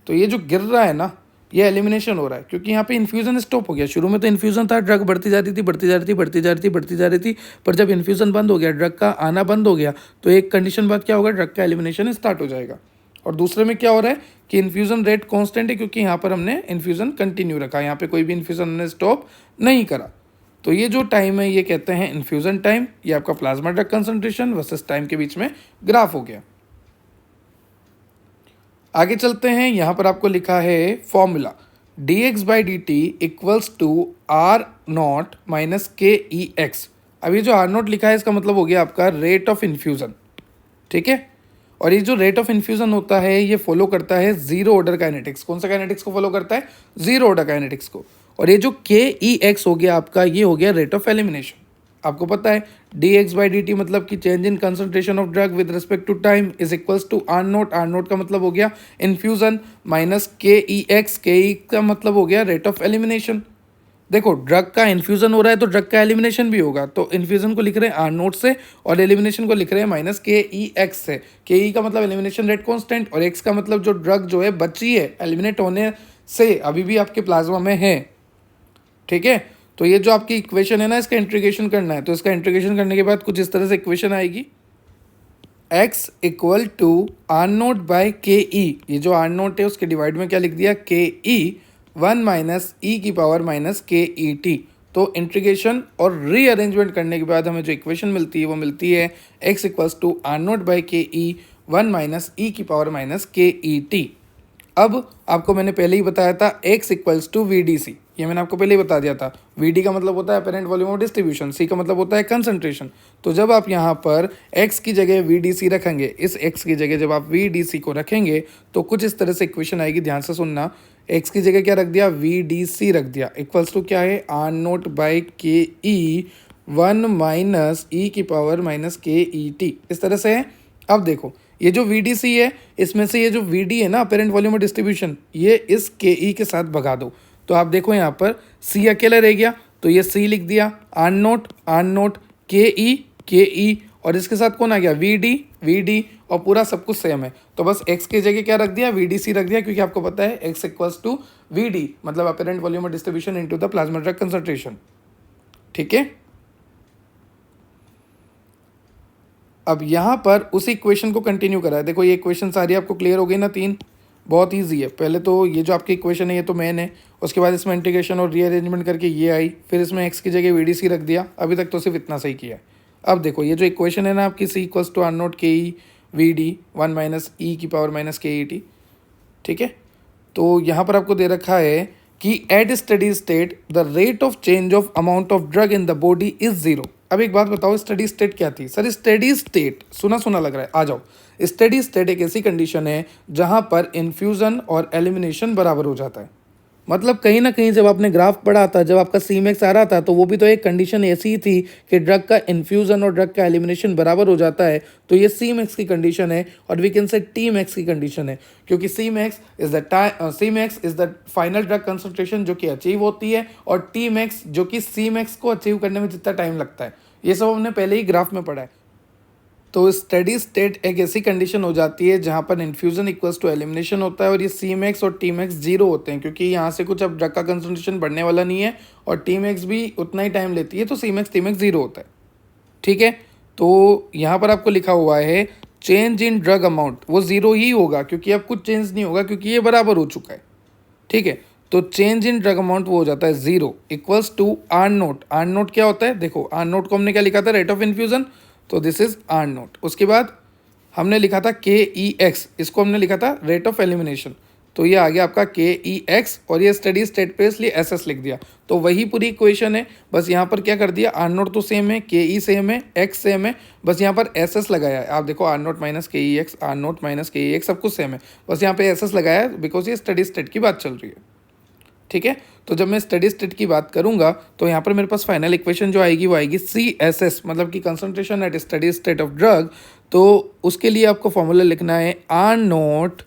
तो ये जो गिर रहा है ना, ये एलिमिनेशन हो रहा है, क्योंकि यहाँ पे इन्फ्यूज़न स्टॉप हो गया। शुरू में तो इन्फ्यूज़न था, ड्रग बढ़ती जा रही थी, बढ़ती जा रही थी, बढ़ती जा रही थी, बढ़ती जा रही थी, पर जब इन्फ्यूज़न बंद हो गया, ड्रग का आना बंद हो गया, तो एक कंडीशन बाद क्या होगा, ड्रग का एलिमिनेशन स्टार्ट हो जाएगा। और दूसरे में क्या हो रहा है कि इन्फ्यूज़न रेट कांस्टेंट है, क्योंकि यहाँ पर हमने इन्फ्यूज़न कंटिन्यू रखा, यहाँ पे कोई भी इन्फ्यूज़न हमने स्टॉप नहीं करा। तो ये जो टाइम है ये कहते हैं इन्फ्यूज़न टाइम। ये आपका plasma drug concentration versus time के बीच में ग्राफ हो गया। आगे चलते हैं, यहाँ पर आपको लिखा है formula dx/dt equals to R0 minus KEX। अब ये जो R0 लिखा है इसका मतलब हो गया आपका रेट ऑफ इन्फ्यूज़न, ठीक है। और ये जो रेट ऑफ इन्फ्यूज़न होता है ये फॉलो करता है जीरो ऑर्डर काइनेटिक्स। कौन सा काइनेटिक्स को फॉलो करता है, जीरो ऑर्डर काइनेटिक्स को। और ये जो KEX हो गया आपका, ये हो गया रेट ऑफ एलिमिनेशन। आपको पता है dx/dt मतलब कि change in concentration of drug with respect to time is equals to R naught. R naught का मतलब हो गया infusion minus K E x. के ई का मतलब हो गया रेट ऑफ एलिमिनेशन। देखो ड्रग का इन्फ्यूजन हो रहा है तो ड्रग का एलिमिनेशन भी होगा, तो इन्फ्यूजन को लिख रहे हैं आर नोट से और एलिमिनेशन को लिख रहे हैं माइनस के ई एक्स से। के ई का मतलब एलिमिनेशन रेट कांस्टेंट और एक्स का मतलब जो ड्रग जो है बची है एलिमिनेट होने से अभी भी आपके प्लाज्मा में है। ठीक है, तो ये जो आपकी इक्वेशन है ना, इसका इंटीग्रेशन करना है, तो इसका इंटीग्रेशन करने के बाद कुछ इस तरह से इक्वेशन आएगी x equal to R naught by K E. ये जो आर नोट है उसके डिवाइड में क्या लिख दिया के ई 1 माइनस ई की power minus K E T. तो इंटीग्रेशन और रीअरेंजमेंट करने के बाद हमें जो इक्वेशन मिलती है वो मिलती है x equals to R naught by K E 1 minus ई की power minus K E T. अब आपको मैंने पहले ही बताया था x equals to V D C, ये मैंने आपको पहले ही बता दिया था। वी डी का मतलब होता है apparent volume of distribution, C का मतलब होता है कंसंट्रेशन। तो जब आप यहाँ पर x की जगह वी डी सी रखेंगे, इस x की जगह जब आप वी डी सी को रखेंगे तो कुछ इस तरह से इक्वेशन आएगी, ध्यान से सुनना। x की जगह क्या रख दिया, वी डी सी रख दिया, इक्वल्स टू क्या है are naught by K E 1 minus ई की power minus K E T, इस तरह से है। अब देखो ये जो वी डी सी है इसमें से ये जो वी डी है ना अपेरेंट वॉल्यूम ऑफ डिस्ट्रीब्यूशन, ये इस के ई के साथ भगा दो तो आप देखो यहाँ पर सी अकेला रह गया, तो ये सी लिख दिया, आर नोट के ई और इसके साथ कौन आ गया वी डी और पूरा सब कुछ सेम है। तो बस x की जगह क्या रख दिया, वी डी सी रख दिया, क्योंकि आपको पता है x equals to V D मतलब apparent volume of distribution into the plasma drug concentration. ठीक है, अब यहाँ पर उसी इक्वेशन को कंटिन्यू करा है। देखो ये इक्वेशन सारी आपको क्लियर हो गई ना, तीन, बहुत ईजी है। पहले तो ये जो आपकी इक्वेशन है ये तो मेन है, उसके बाद इसमें इंटीग्रेशन और रीअरेंजमेंट करके ये आई, फिर इसमें x की जगह वी डी सी रख दिया। अभी तक तो सिर्फ इतना सही किया है। अब देखो ये जो इक्वेशन है ना आपकी सी equals to R note K E V D 1 minus ई की power minus K E T. ठीक है, तो यहाँ पर आपको दे रखा है कि at study state the rate of change of amount of drug in the body is zero. अब एक बात बताओ, स्टडी स्टेट क्या थी? सर स्टडी स्टेट सुना सुना लग रहा है, आ जाओ। स्टडी स्टेट एक ऐसी कंडीशन है जहां पर इन्फ्यूजन और एलिमिनेशन बराबर हो जाता है। मतलब कहीं ना कहीं जब आपने ग्राफ पढ़ा था, जब आपका सी मैक्स आ रहा था, तो वो भी तो एक कंडीशन ऐसी ही थी कि ड्रग का इन्फ्यूजन और ड्रग का एलिमिनेशन बराबर हो जाता है। तो ये सी मैक्स की कंडीशन है और we can say T max की कंडीशन है, क्योंकि C max is the final drug concentration जो कि अचीव होती है और टी मैक्स जो कि सी मैक्स को अचीव करने में जितना टाइम लगता है। ये सब हमने पहले ही ग्राफ में पढ़ा है। तो स्टेडी स्टेट एक ऐसी कंडीशन हो जाती है जहां पर इन्फ्यूजन इक्वल्स टू एलिमिनेशन होता है और ये सी मैक्स और टी मैक्स जीरो होते हैं, क्योंकि यहाँ से कुछ अब ड्रग का कंसंट्रेशन बढ़ने वाला नहीं है और टी मैक्स भी उतना ही टाइम लेती है, तो C Max T max zero होता है। ठीक है, तो यहाँ पर आपको लिखा हुआ है चेंज इन ड्रग अमाउंट, वो जीरो ही होगा क्योंकि अब कुछ चेंज नहीं होगा क्योंकि ये बराबर हो चुका है। ठीक है, तो चेंज इन ड्रग अमाउंट वो हो जाता है zero equals to R naught. R naught क्या होता है? देखो आर नोट को हमने क्या लिखा था, रेट ऑफ इन्फ्यूजन, तो दिस इज आर नोट। उसके बाद हमने लिखा था के ई एक्स, इसको हमने लिखा था रेट ऑफ एलिमिनेशन, तो ये आ गया आपका के ई एक्स और ये स्टडी स्टेट पे इसलिए एस एस लिख दिया। तो वही पूरी इक्वेशन है, बस यहाँ पर क्या कर दिया, आर नोट तो सेम है, के ई सेम है, एक्स सेम है, बस यहाँ पर एस एस लगाया है। आप देखो are note minus K E x, are note minus K E x सब कुछ सेम है, बस यहाँ पे एस एस लगाया है बिकॉज ये स्टडी स्टेट की बात चल रही है। ठीक है, तो जब मैं स्टडी स्टेट की बात करूंगा तो यहाँ पर मेरे पास फाइनल इक्वेशन जो आएगी वो आएगी सी एस एस, मतलब कि concentration at study state of drug. तो उसके लिए आपको फॉर्मूला लिखना है are note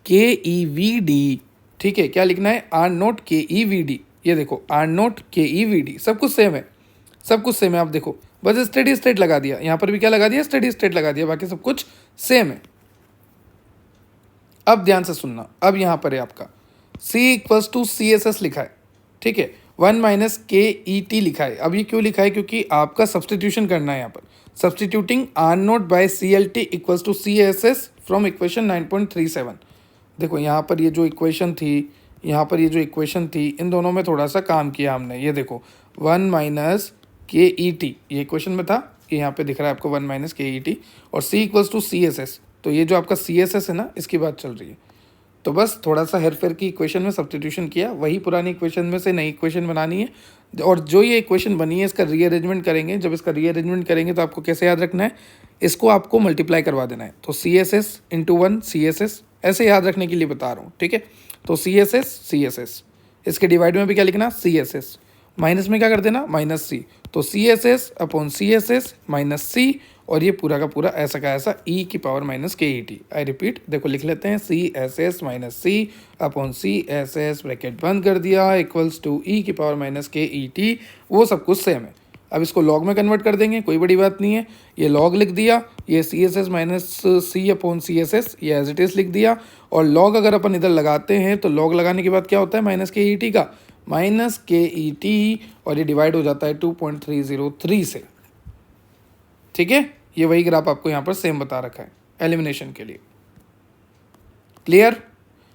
K E V D. ठीक है, क्या लिखना है, are note K E V D. ये देखो are note K E V D, सब कुछ सेम है, सब कुछ सेम है। आप देखो बस स्टडी स्टेट लगा दिया, यहाँ पर भी क्या लगा दिया, स्टडी स्टेट लगा दिया, बाकी सब कुछ सेम है। अब ध्यान से सुनना, अब यहाँ पर है आपका C equals to C S S लिखा है। ठीक है, 1 माइनस के ई टी लिखा है। अब ये क्यों लिखा है, क्योंकि आपका सब्सटीट्यूशन करना है यहाँ पर, substituting R naught by C L T equals to C S S from equation 9.37। देखो यहाँ पर ये जो इक्वेशन थी, यहाँ पर ये जो इक्वेशन थी, इन दोनों में थोड़ा सा काम किया हमने। ये देखो 1 माइनस के ई टी ये इक्वेशन में था, ये यहाँ पे दिख रहा है आपको 1 माइनस के ई टी, और C equals to C S S. तो ये जो आपका सी एस एस है ना, इसकी बात चल रही है। तो बस थोड़ा सा हेरफेर की इक्वेशन में सब्स्टिट्यूशन किया, वही पुरानी इक्वेशन में से नई इक्वेशन बनानी है, और जो ये इक्वेशन बनी है इसका रीअरेंजमेंट करेंगे। जब इसका रीअरेंजमेंट करेंगे तो आपको कैसे याद रखना है, इसको आपको मल्टीप्लाई करवा देना है। तो C S S into 1 C S S, ऐसे याद रखने के लिए बता रहा हूँ। ठीक है, तो सी एस एस, इसके डिवाइड में भी क्या लिखना, सी एस एस, माइनस में क्या कर देना, माइनस सी, तो C S S upon C S S minus C, और ये पूरा का पूरा ऐसा का ऐसा ई की power minus K E T. I repeat, देखो लिख लेते हैं, C S S minus C upon C S S, bracket बंद कर दिया, इक्वल्स टू ई की power minus K E T. वो सब कुछ सेम है। अब इसको लॉग में कन्वर्ट कर देंगे, कोई बड़ी बात नहीं है। ये लॉग लिख दिया, ये सी S S minus C upon C S S, ये एज इट इज लिख दिया। और लॉग अगर अपन इधर लगाते हैं तो लॉग लगाने के बाद क्या होता है, माइनस के ई टी का, माइनस के ई टी, और ये डिवाइड हो जाता है 2.303 से। ठीक है, ये वही ग्राफ आपको यहाँ पर सेम बता रखा है एलिमिनेशन के लिए। क्लियर।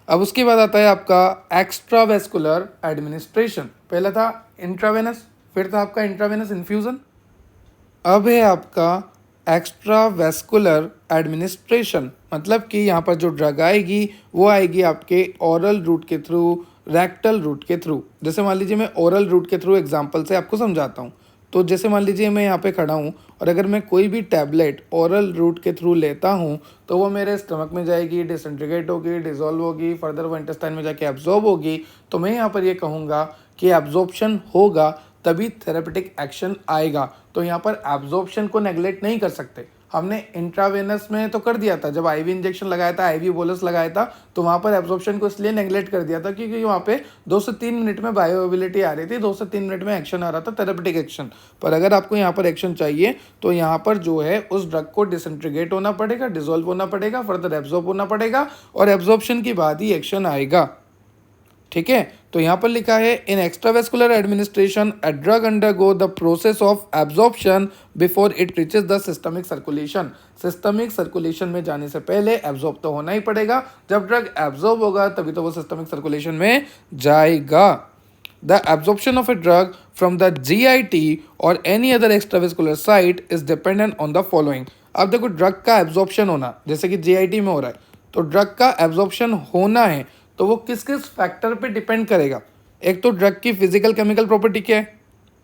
अब उसके बाद आता है आपका एक्स्ट्रावेस्कुलर एडमिनिस्ट्रेशन। पहला था इंट्रावेनस, फिर था आपका इंट्रावेनस इन्फ्यूजन, अब है आपका एक्स्ट्रावेस्कुलर एडमिनिस्ट्रेशन। मतलब कि यहाँ पर जो ड्रग आएगी वो आएगी आपके ओरल रूट के थ्रू, रेक्टल रूट के थ्रू। जैसे मान लीजिए मैं ओरल रूट के थ्रू एग्जांपल से आपको समझाता हूँ। तो जैसे मान लीजिए मैं यहाँ पे खड़ा हूँ और अगर मैं कोई भी टैबलेट ओरल रूट के थ्रू लेता हूँ तो वो मेरे स्टमक में जाएगी, डिसइंटीग्रेट होगी, डिसॉल्व होगी, फर्दर वो इंटेस्टाइन में जाके एब्जॉर्ब होगी। तो मैं यहाँ पर ये कहूँगा कि एब्जॉर्प्शन होगा तभी थेरेपेटिक एक्शन आएगा। तो यहाँ पर एब्जॉर्प्शन को नेगलेक्ट नहीं कर सकते। हमने इंट्रावेनस में तो कर दिया था, जब आईवी इंजेक्शन लगाया था, आईवी बोलस लगाया था, तो वहाँ पर एब्जॉर्प्शन को इसलिए नेगलेक्ट कर दिया था क्योंकि वहाँ पे 2 से 3 मिनट में बायोअवेलेबिलिटी आ रही थी, 2 से 3 मिनट में एक्शन आ रहा था, थेरेपेटिक एक्शन। पर अगर आपको यहाँ पर एक्शन चाहिए तो यहाँ पर जो है उस ड्रग को डिसइंटीग्रेट होना पड़ेगा, डिसॉल्व होना पड़ेगा, फर्दर एब्जॉर्ब होना पड़ेगा, और एब्जॉर्प्शन के बाद ही एक्शन आएगा। ठीक है, तो यहाँ पर लिखा है in extravascular administration a drug undergo the process of absorption before it reaches the systemic circulation. Systemic circulation में जाने से पहले एब्जॉर्ब तो होना ही पड़ेगा। जब ड्रग एब्जॉर्ब होगा तभी तो वो सिस्टमिक सर्कुलेशन में जाएगा। The absorption of a drug from the GIT और any other extravascular site is dependent on the following. अब देखो, ड्रग का एब्जॉर्प्शन होना जैसे कि GIT में हो रहा है, तो ड्रग का एब्जॉर्प्शन होना है तो वो किस किस फैक्टर पे डिपेंड करेगा। एक तो ड्रग की फिजिकल केमिकल प्रॉपर्टी क्या है,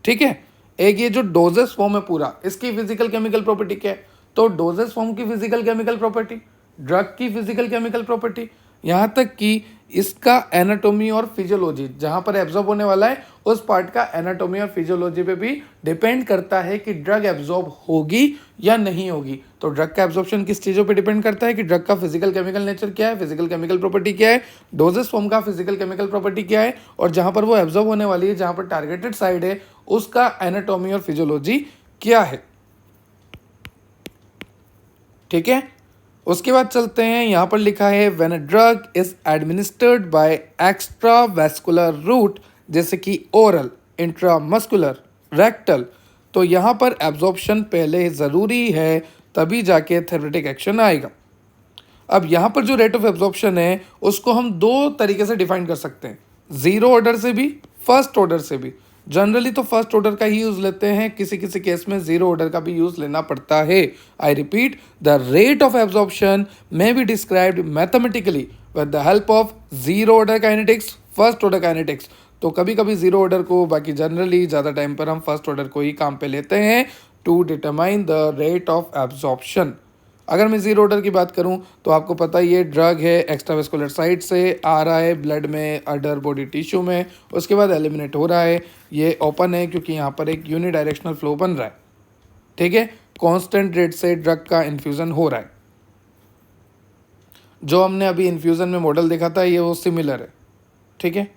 ठीक है। एक ये जो डोजेस फॉर्म है पूरा, इसकी फिजिकल केमिकल प्रॉपर्टी क्या है। तो डोजेस फॉर्म की फिजिकल केमिकल प्रॉपर्टी, ड्रग की फिजिकल केमिकल प्रॉपर्टी, यहाँ तक कि इसका एनाटोमी और फिजियोलॉजी, जहाँ पर एब्जॉर्ब होने वाला है उस पार्ट का एनाटोमी और फिजियोलॉजी पे भी डिपेंड करता है कि ड्रग एब्जॉर्ब होगी या नहीं होगी। तो ड्रग का एब्जॉर्प्शन किस चीज़ों पे डिपेंड करता है कि ड्रग का फिजिकल केमिकल नेचर क्या है, फिजिकल केमिकल प्रॉपर्टी क्या है, डोजेस फॉर्म का फिजिकल केमिकल प्रॉपर्टी क्या है, और जहाँ पर वो एब्जॉर्ब होने वाली है, जहाँ पर टारगेटेड साइड है, उसका एनाटोमी और फिजियोलॉजी क्या है। ठीक है, उसके बाद चलते हैं, यहाँ पर लिखा है when a drug is administered by extravascular route, जैसे कि ओरल, इंट्रामस्कुलर, रेक्टल, तो यहाँ पर एब्जॉर्प्शन पहले ज़रूरी है तभी जाके थेरेपेटिक एक्शन आएगा। अब यहाँ पर जो रेट ऑफ एब्जॉर्प्शन है उसको हम 2 तरीके से डिफाइन कर सकते हैं, 0 ऑर्डर से भी, फर्स्ट ऑर्डर से भी। जनरली तो फर्स्ट ऑर्डर का ही यूज़ लेते हैं, किसी किसी केस में 0 ऑर्डर का भी यूज़ लेना पड़ता है। I repeat, the rate of absorption may be described mathematically with the help of 0 order kinetics, first order kinetics. तो कभी कभी 0 ऑर्डर को, बाकी जनरली ज़्यादा टाइम पर हम फर्स्ट ऑर्डर को ही काम पे लेते हैं to determine the rate of absorption. अगर मैं 0 ऑर्डर की बात करूं तो आपको पता ही है, ड्रग है, एक्स्ट्रावेस्कुलर साइट से आ रहा है ब्लड में, अदर बॉडी टिश्यू में, उसके बाद एलिमिनेट हो रहा है। ये ओपन है क्योंकि यहाँ पर एक यूनिडायरेक्शनल फ्लो बन रहा है। ठीक है, कांस्टेंट रेट से ड्रग का इन्फ्यूज़न हो रहा है। जो हमने अभी इन्फ्यूज़न में मॉडल देखा था ये वो सिमिलर है। ठीक है,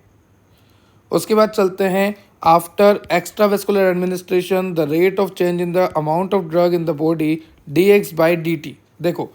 उसके बाद चलते हैं, after extravascular administration the rate of change in the amount of drug in the body dx/dt। देखो,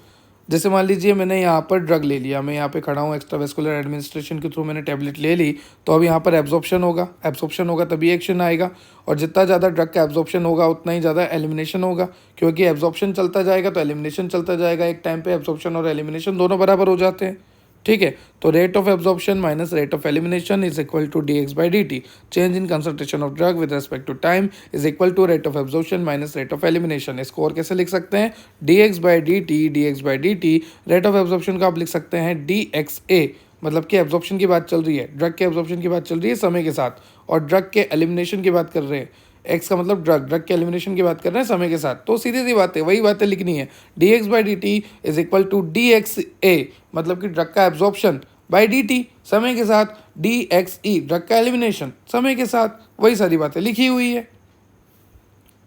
जैसे मान लीजिए मैंने यहाँ पर ड्रग ले लिया, मैं यहाँ पे खड़ा हूँ, एक्स्ट्रावेस्कुलर एडमिनिस्ट्रेशन के थ्रू मैंने टैबलेट ले ली, तो अब यहाँ पर एब्जॉर्प्शन होगा तभी एक्शन आएगा। और जितना ज़्यादा ड्रग का एब्जॉर्प्शन होगा उतना ही ज़्यादा एलिमिनेशन होगा, क्योंकि एब्जॉर्प्शन चलता जाएगा तो एलिमिनेशन चलता जाएगा। एक टाइम पे एब्जॉर्प्शन और एलिमिनेशन दोनों बराबर हो जाते हैं। ठीक है, तो rate of absorption minus rate of elimination is equal to dx/dt। Change in concentration of drug with respect to time is equal to rate of absorption minus rate of elimination. इसको और कैसे लिख सकते हैं, dx/dt रेट ऑफ एब्जॉर्प्शन का आप लिख सकते हैं dxa, मतलब कि एब्जॉर्प्शन की बात चल रही है, ड्रग के एब्जॉर्प्शन की बात चल रही है समय के साथ, और ड्रग के एलिमिनेशन की बात कर रहे हैं, एक्स का मतलब ड्रग के एलिमिनेशन की बात कर रहे हैं समय के साथ। तो सीधी सी बात है, वही बातें लिखनी है, dx/dt is equal to dxa, मतलब कि ड्रग का एब्जॉर्प्शन बाई डी टी समय के साथ, डी एक्स ई ड्रग का एलिमिनेशन समय के साथ, वही सारी बातें लिखी हुई है।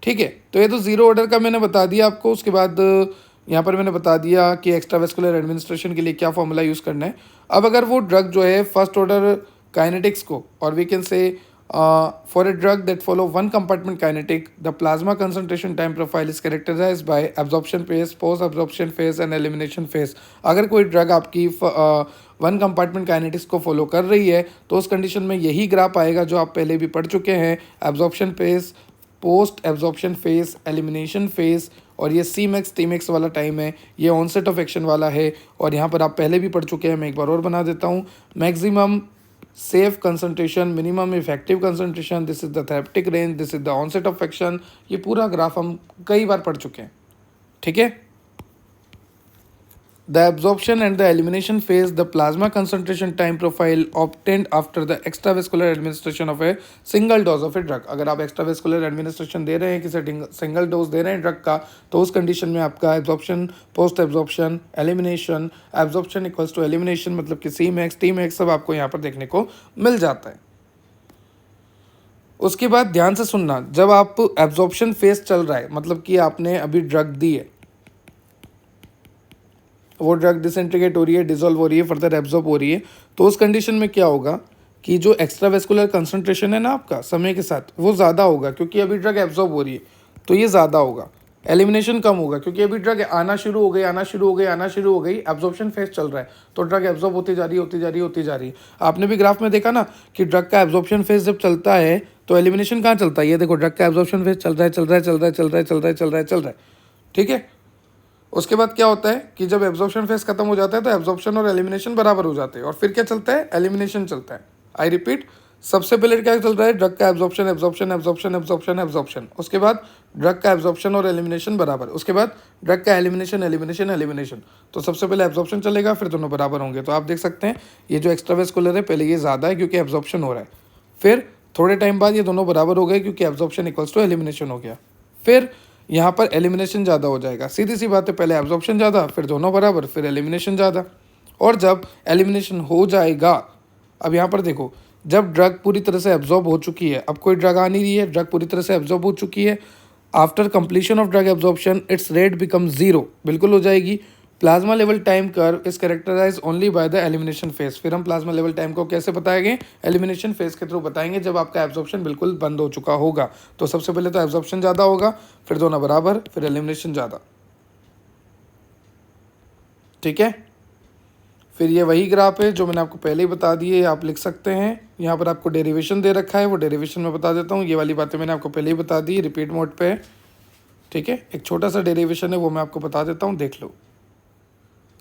ठीक है, तो ये तो जीरो ऑर्डर का मैंने बता दिया आपको। उसके बाद यहाँ पर मैंने बता दिया कि एक्स्ट्रावेस्कुलर एडमिनिस्ट्रेशन के लिए क्या फॉर्मूला यूज़ करना है। अब अगर वो ड्रग जो है फर्स्ट ऑर्डर काइनेटिक्स को, और we can say for a drug that follow one compartment kinetic, the plasma concentration time profile is characterized by absorption phase, post absorption phase and elimination phase. अगर कोई drug आपकी one compartment kinetics को follow कर रही है तो उस condition में यही ग्राफ आएगा जो आप पहले भी पढ़ चुके हैं, absorption phase, post absorption phase, elimination phase, और ये सी मैक्स टी मैक्स वाला टाइम है, ये ऑनसेट ऑफ एक्शन वाला है। और यहाँ पर आप पहले भी पढ़ चुके हैं, मैं एक बार और बना देता हूँ। Maximum safe concentration, minimum effective concentration, this is the therapeutic range, this is the onset of action. ये पूरा ग्राफ हम कई बार पढ़ चुके हैं। ठीक है, the absorption and the elimination phase, the plasma concentration time profile obtained after the extravascular administration of a single dose of a drug। अगर आप extravascular administration दे रहे हैं, किसी सिंगल डोज दे रहे हैं ड्रग का, तो उस कंडीशन में आपका absorption, post absorption, elimination, absorption equals to elimination, मतलब कि सी मैक्स टी मैक्स सब आपको यहाँ पर देखने को मिल जाता है। उसके बाद ध्यान से सुनना, जब आप एब्जॉर्प्शन फेज चल रहा है, मतलब कि आपने अभी ड्रग दी है, वो ड्रग डिसइंटीग्रेट हो रही है, डिसॉल्व हो रही है, फर्दर एब्जॉर्ब हो रही है, तो उस कंडीशन में क्या होगा कि जो एक्स्ट्रावेस्कुलर कंसंट्रेशन है ना आपका समय के साथ, वो ज़्यादा होगा क्योंकि अभी ड्रग एब्जॉर्ब हो रही है, तो ये ज़्यादा होगा। एलिमिनेशन कम होगा क्योंकि अभी ड्रग आना शुरू हो गई, एब्जॉर्प्शन फेज चल रहा है, तो ड्रग एब्जॉर्ब होती जा रही है। आपने भी ग्राफ में देखा ना कि ड्रग का एब्जॉर्प्शन फेज जब चलता है तो एलिमिनेशन कहाँ चलता है, ये देखो ड्रग का एब्जॉर्प्शन फेज चल रहा है। ठीक है, उसके बाद क्या होता है कि जब एब्जॉर्प्शन फेज खत्म हो जाता है तो एब्जॉर्प्शन और एलिमिनेशन बराबर हो जाते हैं, और फिर क्या चलता है, एलिमिनेशन चलता है। आई रिपीट, सबसे पहले क्या चल रहा है, ड्रग का एब्जॉर्प्शन, उसके बाद ड्रग का एब्जॉर्प्शन और एलिमिनेशन बराबर, उसके बाद ड्रग का एलिमिनेशन। तो सबसे पहले एब्जॉर्प्शन चलेगा, फिर दोनों बराबर होंगे। तो आप देख सकते हैं ये जो एक्स्ट्रावेस्कुलर है पहले ये ज़्यादा है क्योंकि एब्जॉर्प्शन हो रहा है, फिर थोड़े टाइम बाद ये दोनों बराबर हो गए क्योंकि एब्जॉर्प्शन इक्वल्स टू एलिमिनेशन हो गया, फिर यहाँ पर एलिमिनेशन ज़्यादा हो जाएगा। सीधी सी बात है, पहले एब्जॉर्प्शन ज़्यादा, फिर दोनों बराबर, फिर एलिमिनेशन ज़्यादा। और जब एलिमिनेशन हो जाएगा, अब यहाँ पर देखो, जब ड्रग पूरी तरह से एब्जॉर्ब हो चुकी है, अब कोई ड्रग आ नहीं रही है, ड्रग पूरी तरह से एब्जॉर्ब हो चुकी है, after completion of drug absorption its rate become zero, बिल्कुल हो जाएगी। Plasma level time curve is characterize only by the elimination phase. फिर हम प्लाज्मा लेवल टाइम को कैसे बताएंगे, एलिमिनेशन फेज के थ्रू बताएंगे, जब आपका एब्जॉर्प्शन बिल्कुल बंद हो चुका होगा। तो सबसे पहले तो एब्जॉर्प्शन ज़्यादा होगा, फिर दोनों बराबर, फिर एलिमिनेशन ज़्यादा। ठीक है, फिर ये वही ग्राफ है जो मैंने आपको पहले ही बता दी है, आप लिख सकते हैं। यहाँ पर आपको डेरिवेशन दे रखा है, वो डेरिवेशन में बता देता हूँ। ये वाली बातें मैंने आपको पहले ही बता दी, रिपीट मोड पे है। ठीक है, एक छोटा सा डेरिवेशन है, वो मैं आपको बता देता हूँ, देख लो।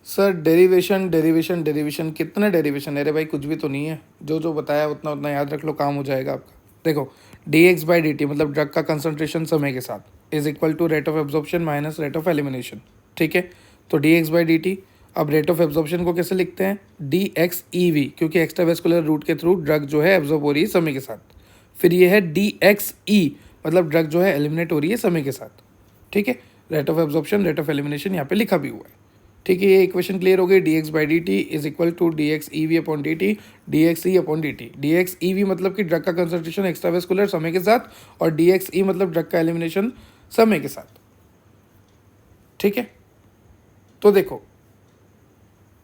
सर डेरिवेशन कितने डेरिवेशन है? अरे भाई कुछ भी तो नहीं है, जो जो बताया उतना उतना याद रख लो, काम हो जाएगा आपका। देखो, dx बाई डी टी मतलब ड्रग का कंसंट्रेशन समय के साथ is equal to rate of absorption minus rate of elimination. ठीक है, तो dx बाई डी टी, अब रेट ऑफ एब्जॉर्प्शन को कैसे लिखते हैं, dxev, क्योंकि एक्स्ट्रावेस्कुलर रूट के थ्रू ड्रग जो है एब्जॉर्ब हो रही है समय के साथ। फिर ये है dxe, मतलब ड्रग जो है एलिमिनेट हो रही है समय के साथ। ठीक है, rate of absorption, rate of elimination यहाँ पे लिखा भी हुआ है। ठीक है, ये इक्वेशन क्लियर हो गई। dx by D T is equal to dxev upon D T, dxe upon D T. dxev मतलब कि ड्रग का कंसंट्रेशन एक्स्ट्रावेस्कुलर समय के साथ, और dxe मतलब ड्रग का एलिमिनेशन समय के साथ। ठीक है, तो देखो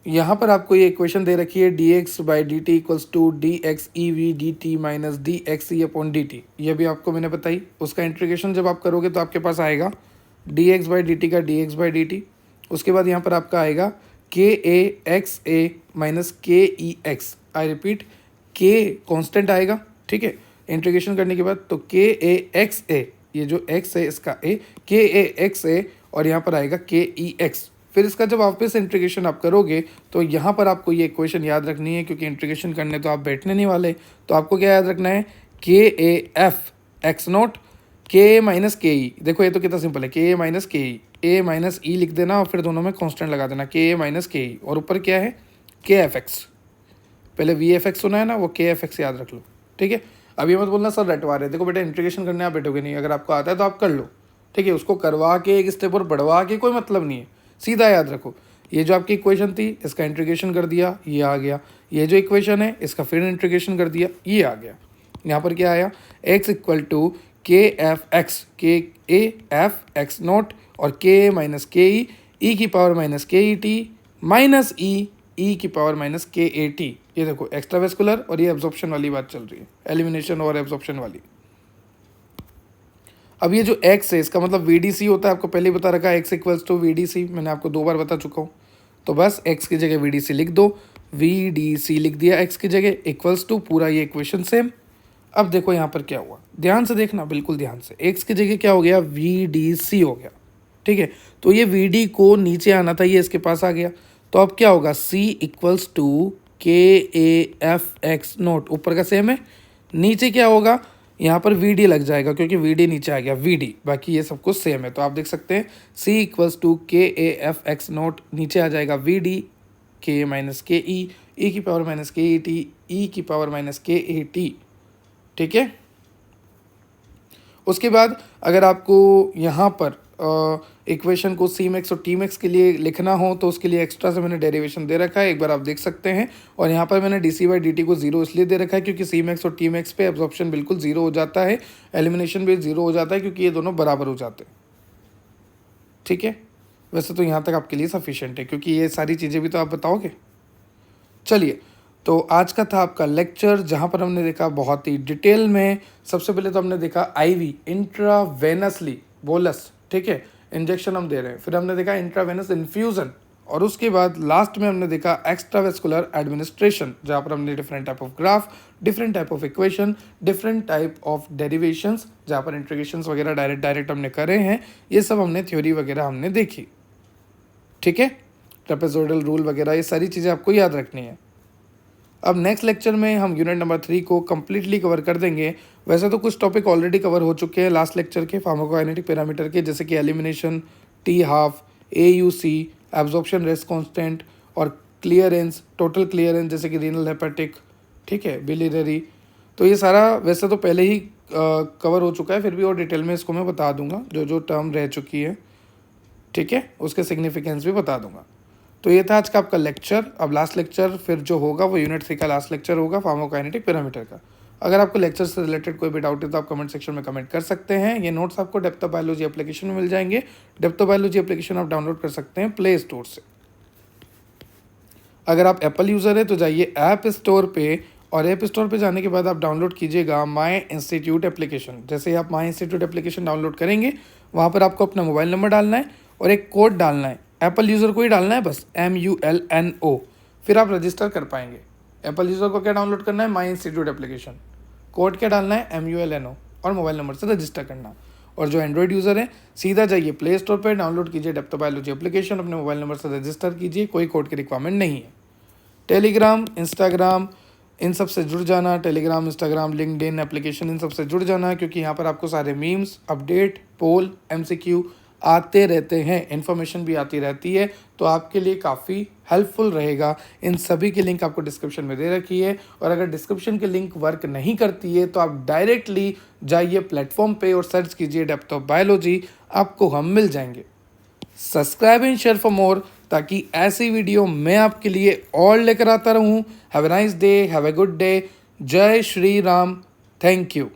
यहाँ पर आपको ये इक्वेशन दे रखी है, dx by D T equals to dxev D T minus dxe upon D T. ये भी आपको मैंने बताई। उसका इंटीग्रेशन जब आप करोगे तो आपके पास आएगा dx बाई डी टी का dx बाई डी टी, उसके बाद यहाँ पर आपका आएगा के ए x A minus K E x. I repeat, के कॉन्स्टेंट आएगा। ठीक है, इंटीग्रेशन करने के बाद तो के ए एक्स ए, ये जो एक्स है इसका ए, के ए एक्स ए, और यहाँ पर आएगा के ई एक्स। फिर इसका जब वापस इंटीग्रेशन आप करोगे तो यहाँ पर आपको ये इक्वेशन याद रखनी है, क्योंकि इंटीग्रेशन करने तो आप बैठने नहीं वाले। तो आपको क्या याद रखना है, के ए एफ एक्स नोट के माइनस के ई। देखो ये तो कितना सिंपल है, के ए माइनस के ई, ए माइनस ई लिख देना और फिर दोनों में कांस्टेंट लगा देना, के ए माइनस के ई, और ऊपर क्या है, के एफ एक्स। पहले वी एफ एक्स सुना है ना, वो के एफ एक्स याद रख लो। ठीक है, अभी मत बोलना सर रटवा रहे, देखो बेटा इंटीग्रेशन करने आप बैठोगे नहीं, अगर आपको आता है तो आप कर लो। ठीक है, उसको करवा के एक स्टेप और बढ़वा के कोई मतलब नहीं है, सीधा याद रखो। ये जो आपकी इक्वेशन थी इसका इंटीग्रेशन कर दिया, ये आ गया, ये जो इक्वेशन है इसका फिर इंटीग्रेशन कर दिया, ये आ गया। यहाँ पर क्या आया, x इक्वल टू के एफ एक्स, के ए एफ एक्स नोट और के माइनस के ई की power minus K E T minus ई की पावर माइनस के ए टी। ये देखो एक्स्ट्रावेस्कुलर और ये एब्जॉर्प्शन वाली बात चल रही है, एलिमिनेशन और एब्जॉर्प्शन वाली। अब ये जो x है इसका मतलब VDC होता है, आपको पहले ही बता रखा है x इक्वल्स टू VDC, मैंने आपको 2 बार बता चुका हूँ। तो बस x की जगह VDC लिख दो, VDC लिख दिया x की जगह, इक्वल्स टू पूरा ये इक्वेशन सेम। अब देखो यहाँ पर क्या हुआ, ध्यान से देखना, बिल्कुल ध्यान से। x की जगह क्या हो गया, VDC हो गया, ठीक है। तो ये VD को नीचे आना था, ये इसके पास आ गया। तो अब क्या होगा, C equals to KAF naught, ऊपर का सेम है, नीचे क्या होगा, यहाँ पर VD लग जाएगा क्योंकि VD नीचे आ गया VD, बाकी ये सब कुछ सेम है। तो आप देख सकते हैं C equals to KAF naught, नीचे आ जाएगा VD K minus KE, E की पावर माइनस KET, E की पावर माइनस KAT, ठीक है। उसके बाद अगर आपको यहाँ पर इक्वेशन को सी मैक्स और टी मैक्स के लिए लिखना हो तो उसके लिए एक्स्ट्रा से मैंने डेरिवेशन दे रखा है, एक बार आप देख सकते हैं। और यहाँ पर मैंने dc/dt को 0 इसलिए दे रखा है क्योंकि सी मैक्स और टी मैक्स पे एब्जॉर्प्शन बिल्कुल 0 हो जाता है, एलिमिनेशन भी 0 हो जाता है क्योंकि ये दोनों बराबर हो जाते हैं, ठीक है। वैसे तो यहाँ तक आपके लिए सफिशिएंट है क्योंकि ये सारी चीज़ें भी तो आप बताओगे। चलिए, तो आज का था आपका लेक्चर जहाँ पर हमने देखा बहुत ही डिटेल में। सबसे पहले तो हमने देखा IV इंट्रावेनसली बोलस, ठीक है, इंजेक्शन हम दे रहे हैं। फिर हमने देखा इंट्रावेनस इन्फ्यूज़न, और उसके बाद लास्ट में हमने देखा एक्स्ट्रावेस्कुलर एडमिनिस्ट्रेशन, जहाँ पर हमने different type of graph, different type of equation, different type of derivations, जहाँ पर इंटीग्रेशंस वगैरह डायरेक्ट हमने करे हैं। ये सब हमने थ्योरी वगैरह हमने देखी, ठीक है। ट्रेपेजोइडल रूल वगैरह ये सारी चीज़ें आपको याद रखनी है। अब नेक्स्ट लेक्चर में हम यूनिट नंबर 3 को कम्प्लीटली कवर कर देंगे। वैसे तो कुछ टॉपिक ऑलरेडी कवर हो चुके हैं लास्ट लेक्चर के फार्माकोकाइनेटिक पैरामीटर के, जैसे कि elimination, T12, AUC, absorption rate constant और क्लियरेंस, टोटल क्लियरेंस, जैसे कि रीनल हेपेटिक, ठीक है, बिलियरी। तो ये सारा वैसे तो पहले ही कवर हो चुका है, फिर भी और डिटेल में इसको मैं बता दूंगा, जो जो टर्म रह चुकी है, ठीक है, उसके सिग्निफिकेंस भी बता दूंगा। तो ये था आज का आपका लेक्चर। अब लास्ट लेक्चर फिर जो होगा वो यूनिट 3 का लास्ट लेक्चर होगा फार्माकोकाइनेटिक पैरामीटर का। अगर आपको लेक्चर से रिलेटेड कोई भी डाउट है तो आप कमेंट सेक्शन में कमेंट कर सकते हैं। ये नोट्स आपको डेप्थ ऑफ बायोलॉजी एप्लीकेशन में मिल जाएंगे। डेप्थ ऑफ बायोलॉजी एप्लीकेशन आप डाउनलोड कर सकते हैं प्ले स्टोर से। अगर आप एप्पल यूज़र है तो जाइए ऐप स्टोर पे, और ऐप स्टोर पे जाने के बाद आप डाउनलोड कीजिएगा माई इंस्टीट्यूट एप्लीकेशन। जैसे ही आप माई इंस्टीट्यूट एप्लीकेशन डाउनलोड करेंगे, वहाँ पर आपको अपना मोबाइल नंबर डालना है और एक कोड डालना है, एप्पल यूज़र को ही डालना है बस, MULNO, फिर आप रजिस्टर कर पाएंगे। एप्पल यूज़र को क्या डाउनलोड करना है, माई इंस्टीट्यूट एप्लीकेशन, कोड क्या डालना है, MULNO, और मोबाइल नंबर से रजिस्टर करना। और जो एंड्रॉइड यूज़र है सीधा जाइए प्ले स्टोर पर, डाउनलोड कीजिए डेप्थ ऑफ बायोलॉजी एप्लीकेशन, अपने मोबाइल नंबर से रजिस्टर कीजिए, कोई कोड की रिक्वायरमेंट नहीं है। टेलीग्राम, इंस्टाग्राम, इन सब से जुड़ जाना, टेलीग्राम, इंस्टाग्राम, लिंक्डइन एप्लीकेशन, इन सब से जुड़ जाना, क्योंकि यहाँ पर आपको सारे मीम्स, अपडेट, पोल, MCQ आते रहते हैं, इन्फॉर्मेशन भी आती रहती है, तो आपके लिए काफ़ी हेल्पफुल रहेगा। इन सभी की लिंक आपको डिस्क्रिप्शन में दे रखी है, और अगर डिस्क्रिप्शन की लिंक वर्क नहीं करती है तो आप डायरेक्टली जाइए प्लेटफॉर्म पे और सर्च कीजिए डेप्थ ऑफ बायोलॉजी, आपको हम मिल जाएंगे। Subscribe and share for more, ताकि ऐसी वीडियो मैं आपके लिए और लेकर आता रहूं। Have a nice day, have a good day. जय श्री राम, थैंक यू।